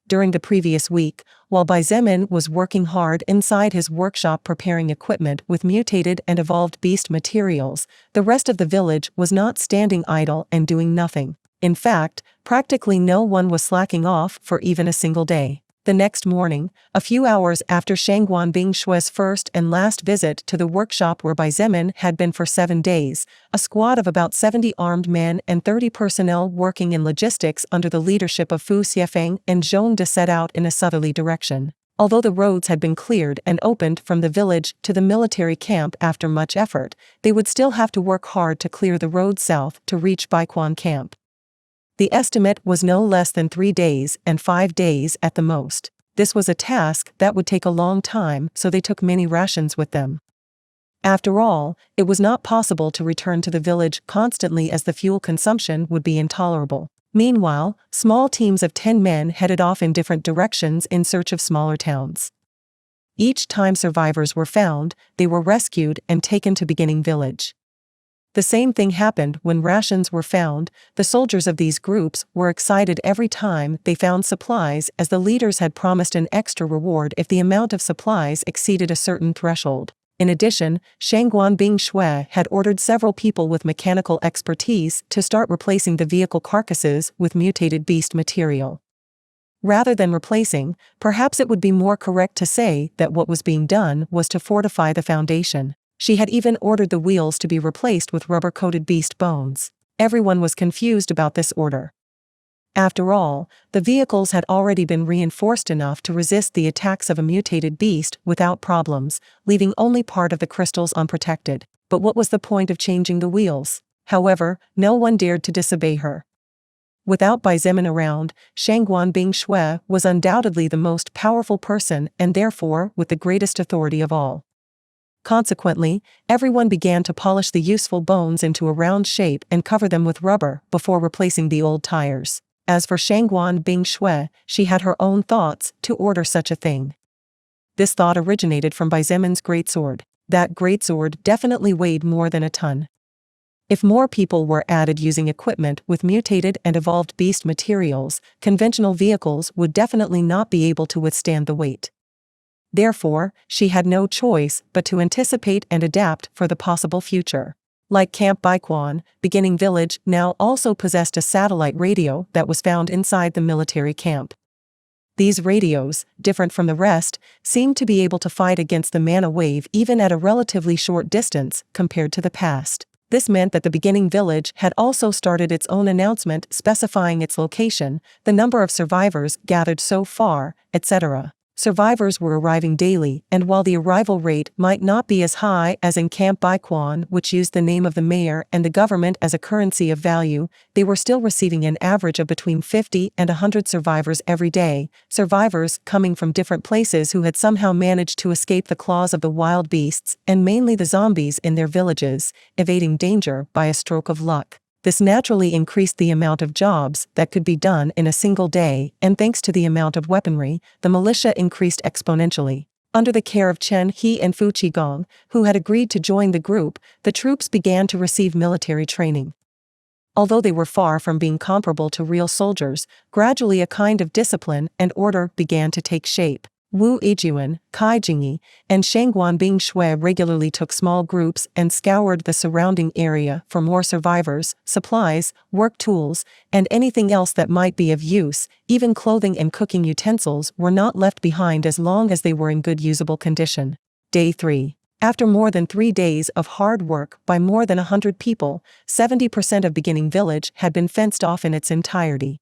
During the previous week, while Xietain was working hard inside his workshop preparing equipment with mutated and evolved beast materials, the rest of the village was not standing idle and doing nothing. In fact, practically no one was slacking off for even a single day. The next morning, a few hours after Shangguan Bingshue's first and last visit to the workshop where Xietain had been for 7 days, a squad of about 70 armed men and 30 personnel working in logistics under the leadership of Fu Xiefeng and Zhong De set out in a southerly direction. Although the roads had been cleared and opened from the village to the military camp after much effort, they would still have to work hard to clear the road south to reach Baiquan camp. The estimate was no less than 3 days and 5 days at the most. This was a task that would take a long time, so they took many rations with them. After all, it was not possible to return to the village constantly as the fuel consumption would be intolerable. Meanwhile, small teams of 10 men headed off in different directions in search of smaller towns. Each time survivors were found, they were rescued and taken to beginning village. The same thing happened when rations were found. The soldiers of these groups were excited every time they found supplies, as the leaders had promised an extra reward if the amount of supplies exceeded a certain threshold. In addition, Shangguan Bingshue had ordered several people with mechanical expertise to start replacing the vehicle carcasses with mutated beast material. Rather than replacing, perhaps it would be more correct to say that what was being done was to fortify the foundation. She had even ordered the wheels to be replaced with rubber-coated beast bones. Everyone was confused about this order. After all, the vehicles had already been reinforced enough to resist the attacks of a mutated beast without problems, leaving only part of the crystals unprotected. But what was the point of changing the wheels? However, no one dared to disobey her. Without Xietain around, Shangguan Bingshue was undoubtedly the most powerful person and therefore with the greatest authority of all. Consequently, everyone began to polish the useful bones into a round shape and cover them with rubber before replacing the old tires. As for Shangguan Bingshue, she had her own thoughts to order such a thing. This thought originated from Xietan's greatsword. That greatsword definitely weighed more than a ton. If more people were added using equipment with mutated and evolved beast materials, conventional vehicles would definitely not be able to withstand the weight. Therefore, she had no choice but to anticipate and adapt for the possible future. Like Camp Baiquan, Beginning Village now also possessed a satellite radio that was found inside the military camp. These radios, different from the rest, seemed to be able to fight against the mana wave even at a relatively short distance compared to the past. This meant that the Beginning Village had also started its own announcement specifying its location, the number of survivors gathered so far, etc. Survivors were arriving daily, and while the arrival rate might not be as high as in Camp Baiquan, which used the name of the mayor and the government as a currency of value, they were still receiving an average of between 50 and 100 survivors every day, survivors coming from different places who had somehow managed to escape the claws of the wild beasts, and mainly the zombies in their villages, evading danger by a stroke of luck. This naturally increased the amount of jobs that could be done in a single day, and thanks to the amount of weaponry, the militia increased exponentially. Under the care of Chen He and Fu Qigong, who had agreed to join the group, the troops began to receive military training. Although they were far from being comparable to real soldiers, gradually a kind of discipline and order began to take shape. Wu Yijuan, Kai Jingyi, and Shangguan Bing Shui regularly took small groups and scoured the surrounding area for more survivors, supplies, work tools, and anything else that might be of use. Even clothing and cooking utensils were not left behind as long as they were in good usable condition. Day 3. After more than 3 days of hard work by more than 100 people, 70% of beginning village had been fenced off in its entirety.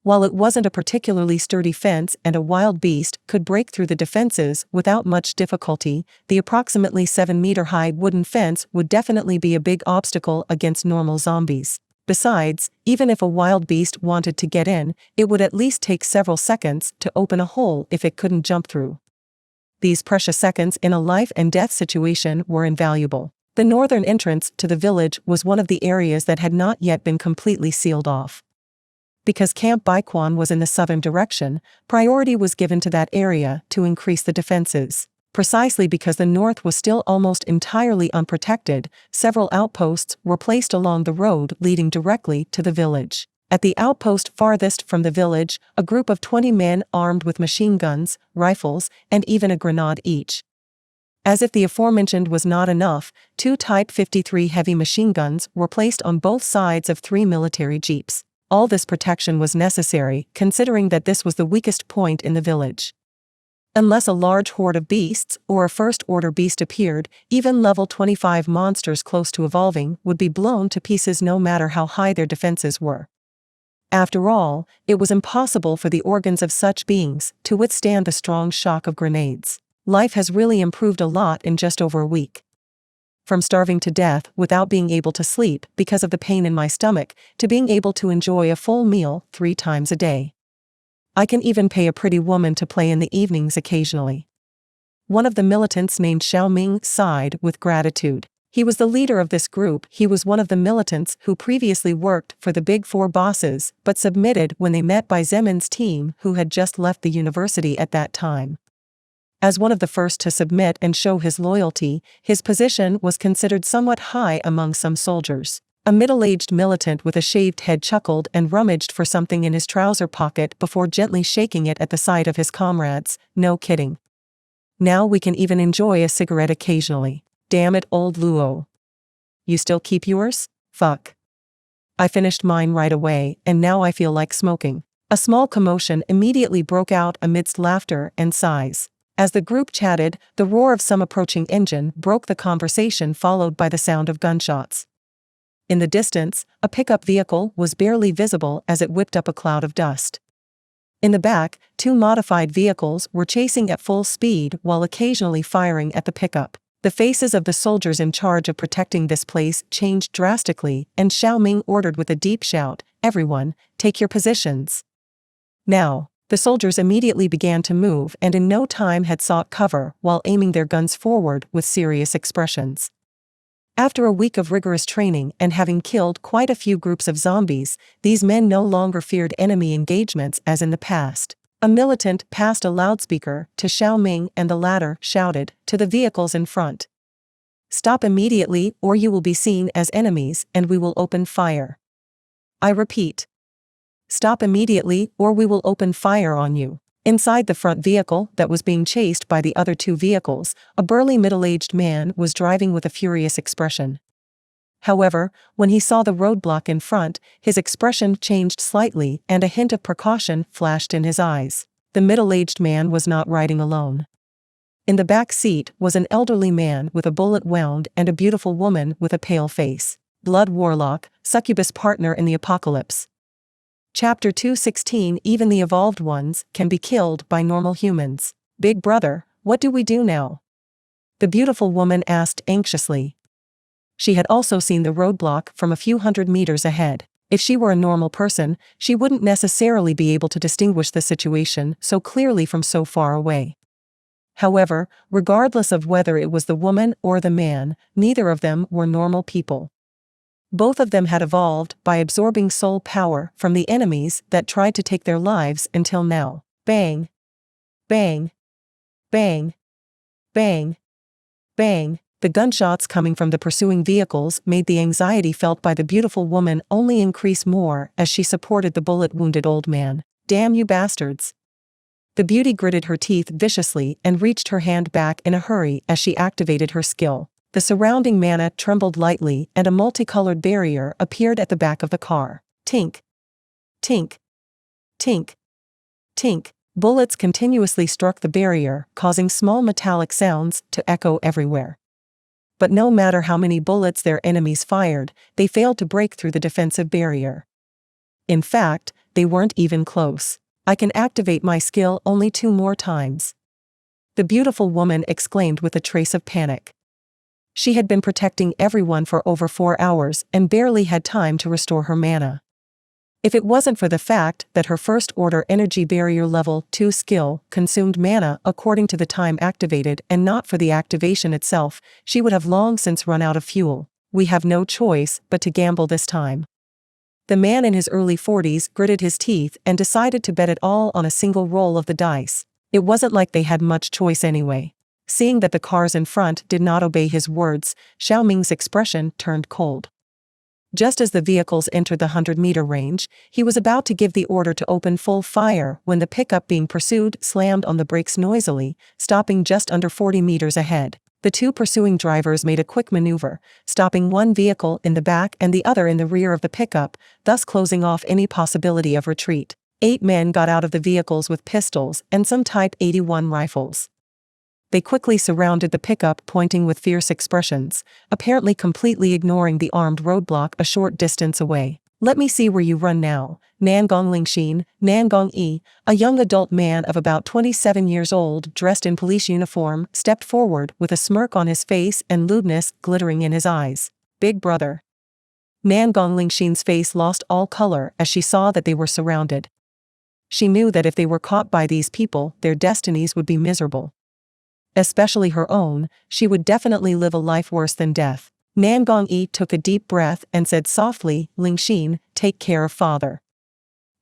While it wasn't a particularly sturdy fence and a wild beast could break through the defenses without much difficulty, the approximately 7-meter-high wooden fence would definitely be a big obstacle against normal zombies. Besides, even if a wild beast wanted to get in, it would at least take several seconds to open a hole if it couldn't jump through. These precious seconds in a life-and-death situation were invaluable. The northern entrance to the village was one of the areas that had not yet been completely sealed off. Because Camp Baiquan was in the southern direction, priority was given to that area to increase the defenses. Precisely because the north was still almost entirely unprotected, several outposts were placed along the road leading directly to the village. At the outpost farthest from the village, a group of 20 men armed with machine guns, rifles, and even a grenade each. As if the aforementioned was not enough, 2 Type 53 heavy machine guns were placed on both sides of 3 military jeeps. All this protection was necessary, considering that this was the weakest point in the village. Unless a large horde of beasts or a first-order beast appeared, even level 25 monsters close to evolving would be blown to pieces no matter how high their defenses were. After all, it was impossible for the organs of such beings to withstand the strong shock of grenades. Life has really improved a lot in just over a week. From starving to death without being able to sleep because of the pain in my stomach, to being able to enjoy a full meal 3 times a day. I can even pay a pretty woman to play in the evenings occasionally. One of the militants named Xiao Ming sighed with gratitude. He was the leader of this group. He was one of the militants who previously worked for the Big Four bosses, but submitted when they met by Zemin's team, who had just left the university at that time. As one of the first to submit and show his loyalty, his position was considered somewhat high among some soldiers. A middle-aged militant with a shaved head chuckled and rummaged for something in his trouser pocket before gently shaking it at the sight of his comrades. No kidding. Now we can even enjoy a cigarette occasionally. Damn it, old Luo. You still keep yours? Fuck. I finished mine right away, and now I feel like smoking. A small commotion immediately broke out amidst laughter and sighs. As the group chatted, the roar of some approaching engine broke the conversation, followed by the sound of gunshots. In the distance, a pickup vehicle was barely visible as it whipped up a cloud of dust. In the back, 2 modified vehicles were chasing at full speed while occasionally firing at the pickup. The faces of the soldiers in charge of protecting this place changed drastically, and Xiao Ming ordered with a deep shout, "Everyone, take your positions." Now. The soldiers immediately began to move and in no time had sought cover while aiming their guns forward with serious expressions. After a week of rigorous training and having killed quite a few groups of zombies, these men no longer feared enemy engagements as in the past. A militant passed a loudspeaker to Xiao Ming and the latter shouted to the vehicles in front, "Stop immediately or you will be seen as enemies and we will open fire. I repeat. Stop immediately or we will open fire on you." Inside the front vehicle that was being chased by the other 2 vehicles, a burly middle-aged man was driving with a furious expression. However, when he saw the roadblock in front, his expression changed slightly and a hint of precaution flashed in his eyes. The middle-aged man was not riding alone. In the back seat was an elderly man with a bullet wound and a beautiful woman with a pale face. Blood Warlock, Succubus Partner in the Apocalypse. Chapter 216 Even the evolved ones can be killed by normal humans. Big brother, what do we do now? The beautiful woman asked anxiously. She had also seen the roadblock from a few hundred meters ahead. If she were a normal person, she wouldn't necessarily be able to distinguish the situation so clearly from so far away. However, regardless of whether it was the woman or the man, neither of them were normal people. Both of them had evolved by absorbing soul power from the enemies that tried to take their lives until now. Bang! Bang! Bang! Bang! Bang! The gunshots coming from the pursuing vehicles made the anxiety felt by the beautiful woman only increase more as she supported the bullet-wounded old man. Damn you bastards! The beauty gritted her teeth viciously and reached her hand back in a hurry as she activated her skill. The surrounding mana trembled lightly and a multicolored barrier appeared at the back of the car. Tink! Tink! Tink! Tink! Bullets continuously struck the barrier, causing small metallic sounds to echo everywhere. But no matter how many bullets their enemies fired, they failed to break through the defensive barrier. In fact, they weren't even close. I can activate my skill only 2 more times. The beautiful woman exclaimed with a trace of panic. She had been protecting everyone for over 4 hours and barely had time to restore her mana. If it wasn't for the fact that her first order energy barrier level 2 skill consumed mana according to the time activated and not for the activation itself, she would have long since run out of fuel. We have no choice but to gamble this time. The man in his early 40s gritted his teeth and decided to bet it all on a single roll of the dice. It wasn't like they had much choice anyway. Seeing that the cars in front did not obey his words, Xiao Ming's expression turned cold. Just as the vehicles entered the 100-meter range, he was about to give the order to open full fire when the pickup being pursued slammed on the brakes noisily, stopping just under 40 meters ahead. The 2 pursuing drivers made a quick maneuver, stopping one vehicle in the back and the other in the rear of the pickup, thus closing off any possibility of retreat. 8 men got out of the vehicles with pistols and some Type 81 rifles. They quickly surrounded the pickup, pointing with fierce expressions, apparently completely ignoring the armed roadblock a short distance away. Let me see where you run now. Nangong Lingxin, Nangong Yi, a young adult man of about 27 years old dressed in police uniform, stepped forward with a smirk on his face and lewdness glittering in his eyes. Big brother. Nangong Lingxin's face lost all color as she saw that they were surrounded. She knew that if they were caught by these people, their destinies would be miserable. Especially her own, she would definitely live a life worse than death. Nangong Yi took a deep breath and said softly, Lingxin, take care of father.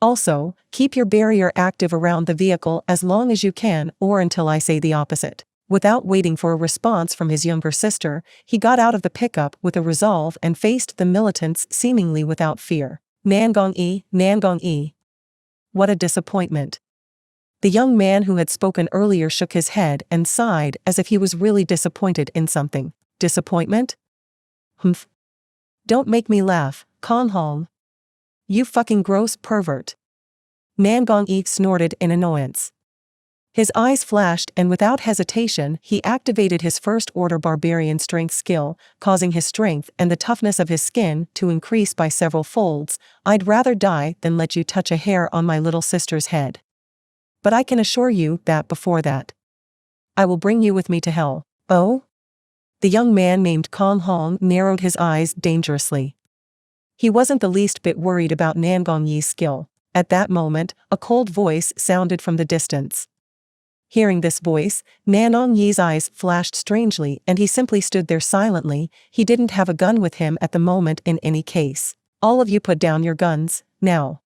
Also, keep your barrier active around the vehicle as long as you can or until I say the opposite. Without waiting for a response from his younger sister, he got out of the pickup with a resolve and faced the militants seemingly without fear. Nangong Yi, Nangong Yi. What a disappointment. The young man who had spoken earlier shook his head and sighed as if he was really disappointed in something. Disappointment? Humph. Don't make me laugh, Kong Hong. You fucking gross pervert. Nangong Yi snorted in annoyance. His eyes flashed and without hesitation he activated his first order barbarian strength skill, causing his strength and the toughness of his skin to increase by several folds. I'd rather die than let you touch a hair on my little sister's head. But I can assure you that before that, I will bring you with me to hell. Oh? The young man named Kong Hong narrowed his eyes dangerously. He wasn't the least bit worried about Nangong Yi's skill. At that moment, a cold voice sounded from the distance. Hearing this voice, Nangong Yi's eyes flashed strangely and he simply stood there silently. He didn't have a gun with him at the moment in any case. All of you put down your guns, now.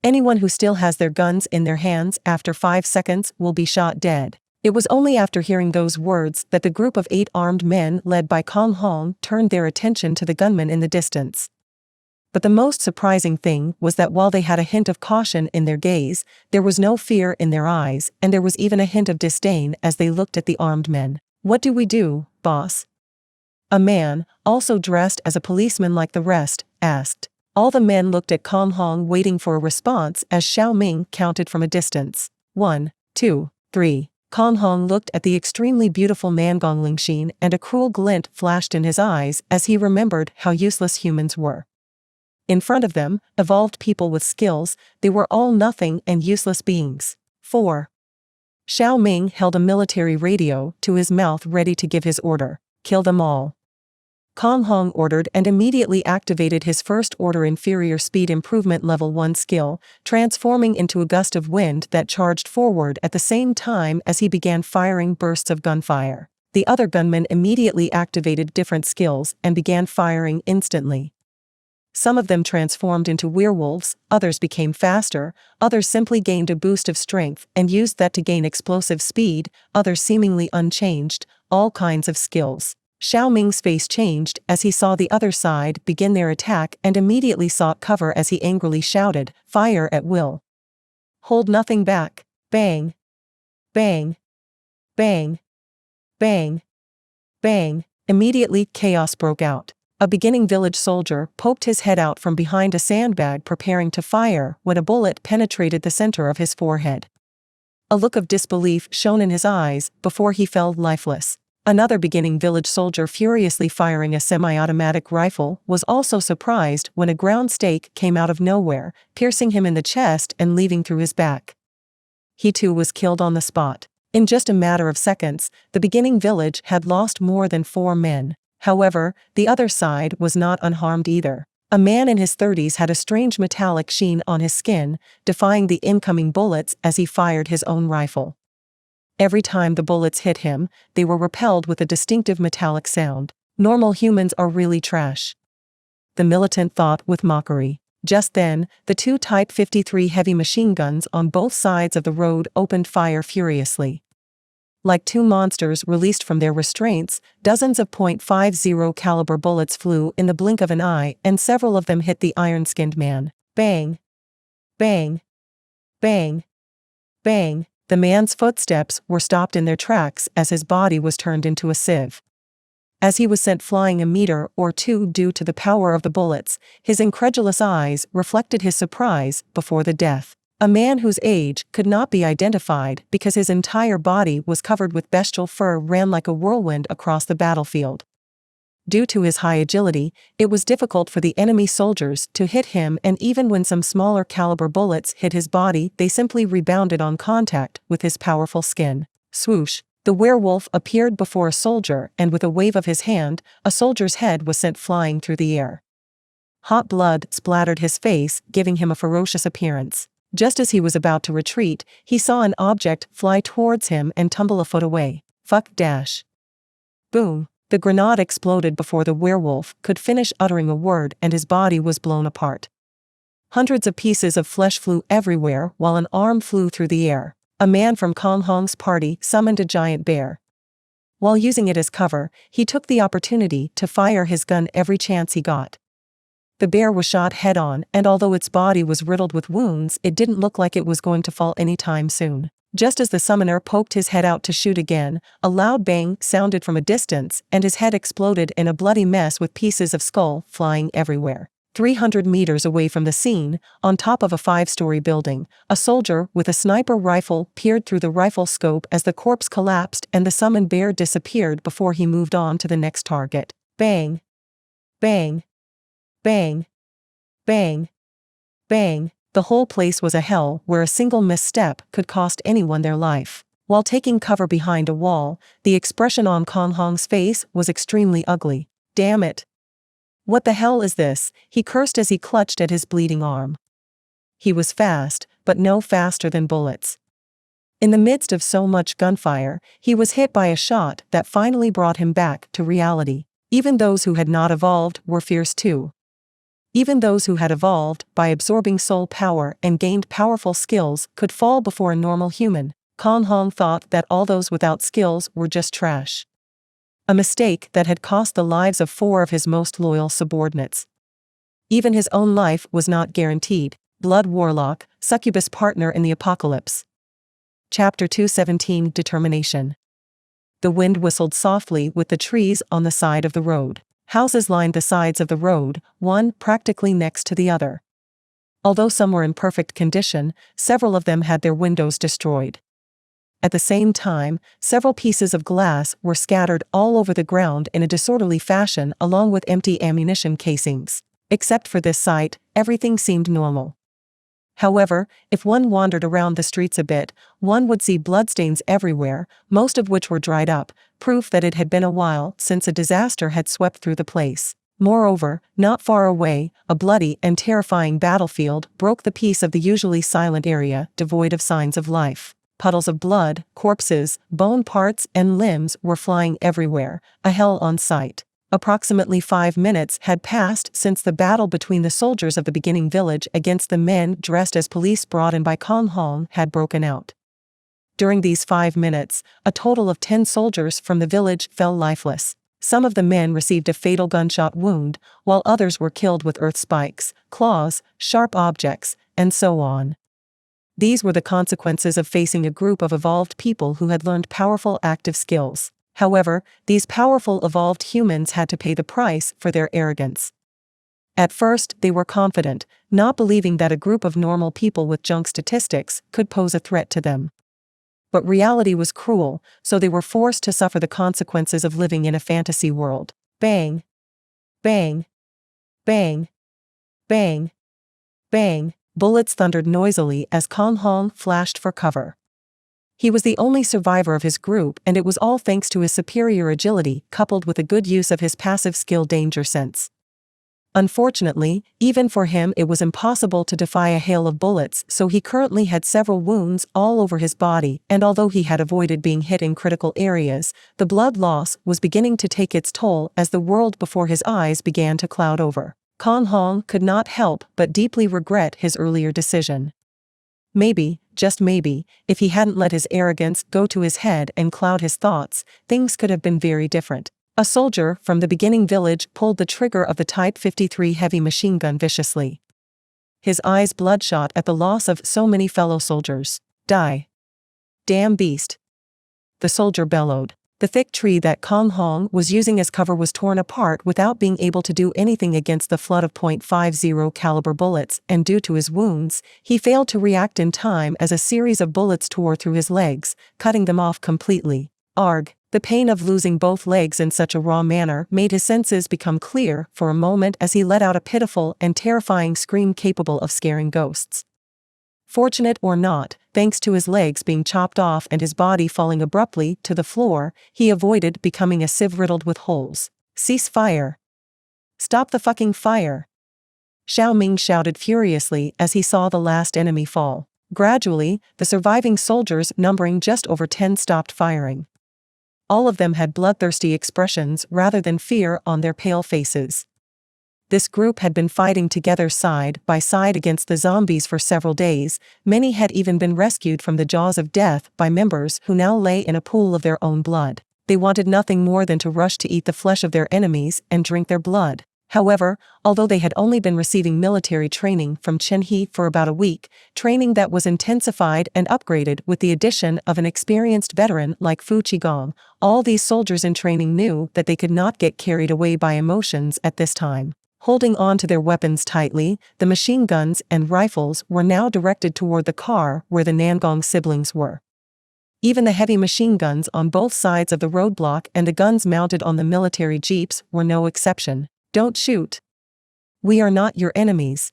Anyone who still has their guns in their hands after 5 seconds will be shot dead. It was only after hearing those words that the group of 8 armed men led by Kong Hong turned their attention to the gunmen in the distance. But the most surprising thing was that while they had a hint of caution in their gaze, there was no fear in their eyes and there was even a hint of disdain as they looked at the armed men. What do we do, boss? A man, also dressed as a policeman like the rest, asked. All the men looked at Kong Hong waiting for a response as Xiao Ming counted from a distance. 1, 2, 3. Kong Hong looked at the extremely beautiful Nangong Lingxin and a cruel glint flashed in his eyes as he remembered how useless humans were. In front of them, evolved people with skills, they were all nothing and useless beings. 4. Xiao Ming held a military radio to his mouth ready to give his order. Kill them all. Kong Hong ordered and immediately activated his first order inferior speed improvement level 1 skill, transforming into a gust of wind that charged forward at the same time as he began firing bursts of gunfire. The other gunmen immediately activated different skills and began firing instantly. Some of them transformed into werewolves, others became faster, others simply gained a boost of strength and used that to gain explosive speed, others seemingly unchanged, all kinds of skills. Xiao Ming's face changed as he saw the other side begin their attack and immediately sought cover as he angrily shouted, "Fire at will. Hold nothing back." Bang! Bang! Bang! Bang! Bang! Immediately chaos broke out. A beginning village soldier poked his head out from behind a sandbag preparing to fire when a bullet penetrated the center of his forehead. A look of disbelief shone in his eyes before he fell lifeless. Another beginning village soldier furiously firing a semi-automatic rifle was also surprised when a ground stake came out of nowhere, piercing him in the chest and leaving through his back. He too was killed on the spot. In just a matter of seconds, the beginning village had lost more than 4 men. However, the other side was not unharmed either. A man in his 30s had a strange metallic sheen on his skin, defying the incoming bullets as he fired his own rifle. Every time the bullets hit him, they were repelled with a distinctive metallic sound. Normal humans are really trash, the militant thought with mockery. Just then, the 2 Type 53 heavy machine guns on both sides of the road opened fire furiously. Like 2 monsters released from their restraints, dozens of .50 caliber bullets flew in the blink of an eye and several of them hit the iron-skinned man. Bang! Bang! Bang! Bang! The man's footsteps were stopped in their tracks as his body was turned into a sieve. As he was sent flying a meter or 2 due to the power of the bullets, his incredulous eyes reflected his surprise before the death. A man whose age could not be identified because his entire body was covered with bestial fur ran like a whirlwind across the battlefield. Due to his high agility, it was difficult for the enemy soldiers to hit him, and even when some smaller caliber bullets hit his body, they simply rebounded on contact with his powerful skin. Swoosh! The werewolf appeared before a soldier, and with a wave of his hand, a soldier's head was sent flying through the air. Hot blood splattered his face, giving him a ferocious appearance. Just as he was about to retreat, he saw an object fly towards him and tumble a foot away. Fuck dash. Boom! The grenade exploded before the werewolf could finish uttering a word, and his body was blown apart. Hundreds of pieces of flesh flew everywhere while an arm flew through the air. A man from Kong Hong's party summoned a giant bear. While using it as cover, he took the opportunity to fire his gun every chance he got. The bear was shot head-on, and although its body was riddled with wounds, it didn't look like it was going to fall anytime soon. Just as the summoner poked his head out to shoot again, a loud bang sounded from a distance, and his head exploded in a bloody mess with pieces of skull flying everywhere. 300 meters away from the scene, on top of a 5-story building, a soldier with a sniper rifle peered through the rifle scope as the corpse collapsed and the summoned bear disappeared before he moved on to the next target. Bang! Bang! Bang! Bang! Bang! The whole place was a hell where a single misstep could cost anyone their life. While taking cover behind a wall, the expression on Kong Hong's face was extremely ugly. Damn it! What the hell is this? He cursed as he clutched at his bleeding arm. He was fast, but no faster than bullets. In the midst of so much gunfire, he was hit by a shot that finally brought him back to reality. Even those who had not evolved were fierce too. Even those who had evolved by absorbing soul power and gained powerful skills could fall before a normal human. Kong Hong thought that all those without skills were just trash. A mistake that had cost the lives of 4 of his most loyal subordinates. Even his own life was not guaranteed. Blood Warlock, Succubus Partner in the Apocalypse. Chapter 217 Determination. The wind whistled softly with the trees on the side of the road. Houses lined the sides of the road, one practically next to the other. Although some were in perfect condition, several of them had their windows destroyed. At the same time, several pieces of glass were scattered all over the ground in a disorderly fashion along with empty ammunition casings. Except for this sight, everything seemed normal. However, if one wandered around the streets a bit, one would see bloodstains everywhere, most of which were dried up, proof that it had been a while since a disaster had swept through the place. Moreover, not far away, a bloody and terrifying battlefield broke the peace of the usually silent area, devoid of signs of life. Puddles of blood, corpses, bone parts, and limbs were flying everywhere, a hell on sight. Approximately 5 minutes had passed since the battle between the soldiers of the beginning village against the men dressed as police brought in by Kong Hong had broken out. During these 5 minutes, a total of 10 soldiers from the village fell lifeless. Some of the men received a fatal gunshot wound, while others were killed with earth spikes, claws, sharp objects, and so on. These were the consequences of facing a group of evolved people who had learned powerful active skills. However, these powerful evolved humans had to pay the price for their arrogance. At first, they were confident, not believing that a group of normal people with junk statistics could pose a threat to them. But reality was cruel, so they were forced to suffer the consequences of living in a fantasy world. Bang! Bang! Bang! Bang! Bang! Bullets thundered noisily as Kong Hong flashed for cover. He was the only survivor of his group, and it was all thanks to his superior agility coupled with a good use of his passive skill danger sense. Unfortunately, even for him it was impossible to defy a hail of bullets, so he currently had several wounds all over his body, and although he had avoided being hit in critical areas, the blood loss was beginning to take its toll as the world before his eyes began to cloud over. Kong Hong could not help but deeply regret his earlier decision. Maybe, just maybe, if he hadn't let his arrogance go to his head and cloud his thoughts, things could have been very different. A soldier from the beginning village pulled the trigger of the Type 53 heavy machine gun viciously. His eyes bloodshot at the loss of so many fellow soldiers. Die! Damn beast! The soldier bellowed. The thick tree that Kong Hong was using as cover was torn apart without being able to do anything against the flood of .50 caliber bullets, and due to his wounds, he failed to react in time as a series of bullets tore through his legs, cutting them off completely. Arg! The pain of losing both legs in such a raw manner made his senses become clear for a moment as he let out a pitiful and terrifying scream capable of scaring ghosts. Fortunate or not, thanks to his legs being chopped off and his body falling abruptly to the floor, he avoided becoming a sieve riddled with holes. Cease fire! Stop the fucking fire! Xiao Ming shouted furiously as he saw the last enemy fall. Gradually, the surviving soldiers numbering just over 10 stopped firing. All of them had bloodthirsty expressions rather than fear on their pale faces. This group had been fighting together side by side against the zombies for several days. Many had even been rescued from the jaws of death by members who now lay in a pool of their own blood. They wanted nothing more than to rush to eat the flesh of their enemies and drink their blood. However, although they had only been receiving military training from Chen He for about a week, training that was intensified and upgraded with the addition of an experienced veteran like Fu Qigong, all these soldiers in training knew that they could not get carried away by emotions at this time. Holding on to their weapons tightly, the machine guns and rifles were now directed toward the car where the Nangong siblings were. Even the heavy machine guns on both sides of the roadblock and the guns mounted on the military jeeps were no exception. Don't shoot. We are not your enemies.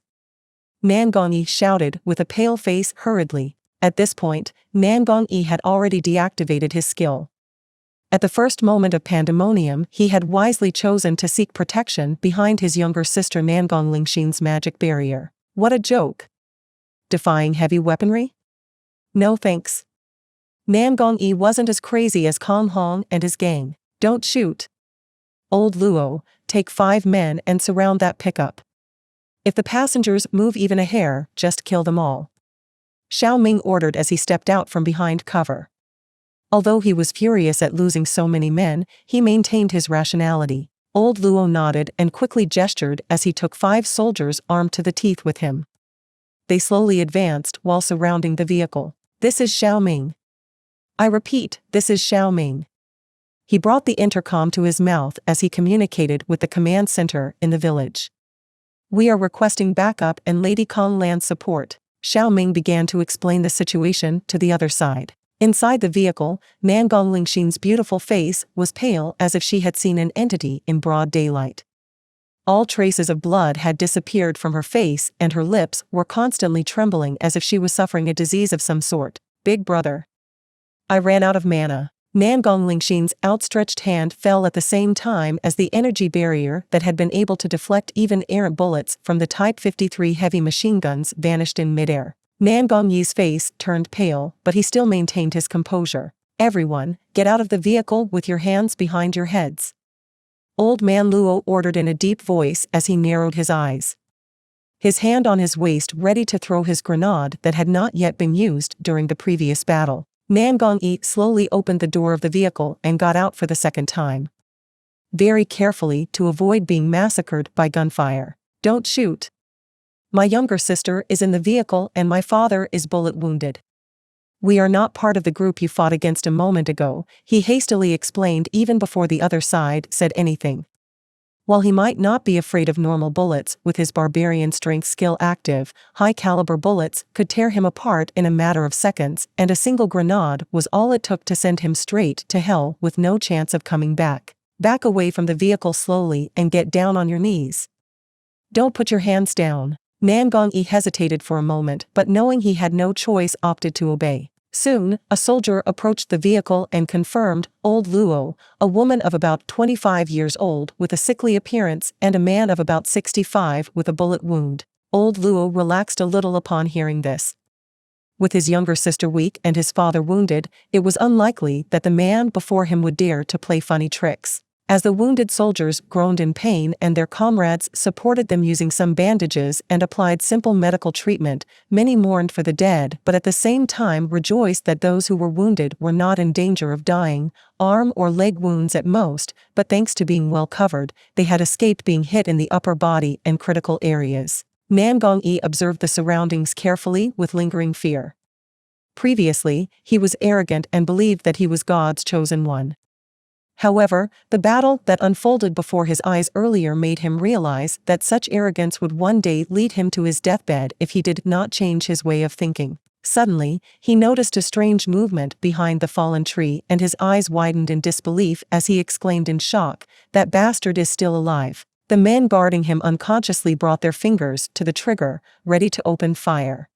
Nangong-yi shouted with a pale face hurriedly. At this point, Nangong-yi had already deactivated his skill. At the first moment of pandemonium, he had wisely chosen to seek protection behind his younger sister Nangong Lingxin's magic barrier. What a joke. Defying heavy weaponry? No thanks. Nangong-yi wasn't as crazy as Kong Hong and his gang. Don't shoot. Old Luo, take 5 men and surround that pickup. If the passengers move even a hair, just kill them all. Xiao Ming ordered as he stepped out from behind cover. Although he was furious at losing so many men, he maintained his rationality. Old Luo nodded and quickly gestured as he took 5 soldiers armed to the teeth with him. They slowly advanced while surrounding the vehicle. This is Xiao Ming. I repeat, this is Xiao Ming. He brought the intercom to his mouth as he communicated with the command center in the village. We are requesting backup and Lady Kong land support. Xiao Ming began to explain the situation to the other side. Inside the vehicle, Nangong Lingxin's beautiful face was pale as if she had seen an entity in broad daylight. All traces of blood had disappeared from her face and her lips were constantly trembling as if she was suffering a disease of some sort. Big brother. I ran out of mana. Nangong Lingxin's outstretched hand fell at the same time as the energy barrier that had been able to deflect even errant bullets from the Type 53 heavy machine guns vanished in midair. Nangong Yi's face turned pale, but he still maintained his composure. Everyone, get out of the vehicle with your hands behind your heads. Old Man Luo ordered in a deep voice as he narrowed his eyes. His hand on his waist ready to throw his grenade that had not yet been used during the previous battle. Nangong Yi slowly opened the door of the vehicle and got out for the second time. Very carefully to avoid being massacred by gunfire. Don't shoot. My younger sister is in the vehicle and my father is bullet wounded. We are not part of the group you fought against a moment ago, he hastily explained even before the other side said anything. While he might not be afraid of normal bullets with his barbarian strength skill active, high-caliber bullets could tear him apart in a matter of seconds, and a single grenade was all it took to send him straight to hell with no chance of coming back. Back away from the vehicle slowly and get down on your knees. Don't put your hands down. Nangong Yi hesitated for a moment, but knowing he had no choice opted to obey. Soon, a soldier approached the vehicle and confirmed, Old Luo, a woman of about 25 years old with a sickly appearance and a man of about 65 with a bullet wound. Old Luo relaxed a little upon hearing this. With his younger sister weak and his father wounded, it was unlikely that the man before him would dare to play funny tricks. As the wounded soldiers groaned in pain and their comrades supported them using some bandages and applied simple medical treatment, many mourned for the dead but at the same time rejoiced that those who were wounded were not in danger of dying, arm or leg wounds at most, but thanks to being well covered, they had escaped being hit in the upper body and critical areas. Nangong Yi observed the surroundings carefully with lingering fear. Previously, he was arrogant and believed that he was God's chosen one. However, the battle that unfolded before his eyes earlier made him realize that such arrogance would one day lead him to his deathbed if he did not change his way of thinking. Suddenly, he noticed a strange movement behind the fallen tree and his eyes widened in disbelief as he exclaimed in shock, "That bastard is still alive." The men guarding him unconsciously brought their fingers to the trigger, ready to open fire.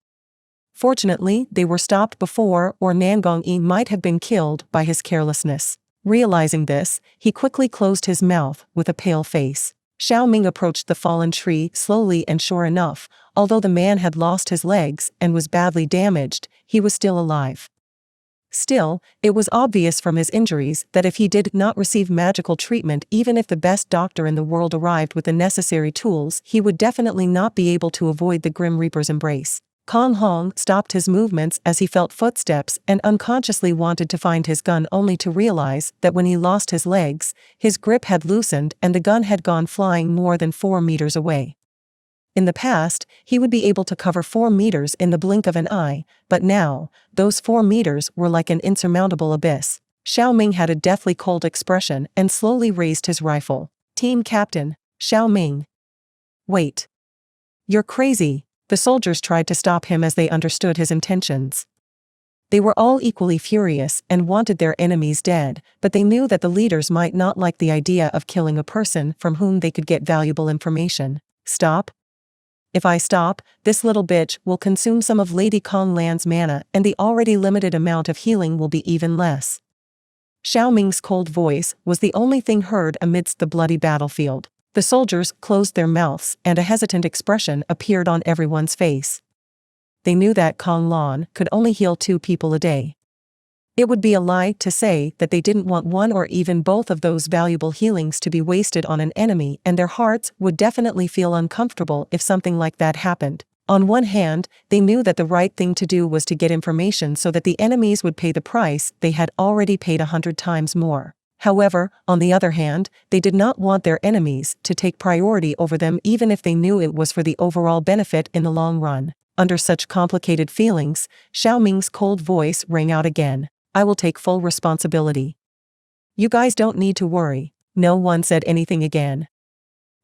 Fortunately, they were stopped before or Nangong Yi might have been killed by his carelessness. Realizing this, he quickly closed his mouth with a pale face. Xiao Ming approached the fallen tree slowly and sure enough, although the man had lost his legs and was badly damaged, he was still alive. Still, it was obvious from his injuries that if he did not receive magical treatment, even if the best doctor in the world arrived with the necessary tools, he would definitely not be able to avoid the Grim Reaper's embrace. Kong Hong stopped his movements as he felt footsteps and unconsciously wanted to find his gun only to realize that when he lost his legs, his grip had loosened and the gun had gone flying more than 4 meters away. In the past, he would be able to cover 4 meters in the blink of an eye, but now, those 4 meters were like an insurmountable abyss. Xiao Ming had a deathly cold expression and slowly raised his rifle. "Team Captain, Xiao Ming. Wait. You're crazy." The soldiers tried to stop him as they understood his intentions. They were all equally furious and wanted their enemies dead, but they knew that the leaders might not like the idea of killing a person from whom they could get valuable information. "Stop? If I stop, this little bitch will consume some of Lady Kong Lan's mana and the already limited amount of healing will be even less." Xiao Ming's cold voice was the only thing heard amidst the bloody battlefield. The soldiers closed their mouths and a hesitant expression appeared on everyone's face. They knew that Kong Lan could only heal 2 people a day. It would be a lie to say that they didn't want one or even both of those valuable healings to be wasted on an enemy, and their hearts would definitely feel uncomfortable if something like that happened. On one hand, they knew that the right thing to do was to get information so that the enemies would pay the price they had already paid 100 times more. However, on the other hand, they did not want their enemies to take priority over them even if they knew it was for the overall benefit in the long run. Under such complicated feelings, Xiao Ming's cold voice rang out again. "I will take full responsibility. You guys don't need to worry." No one said anything again.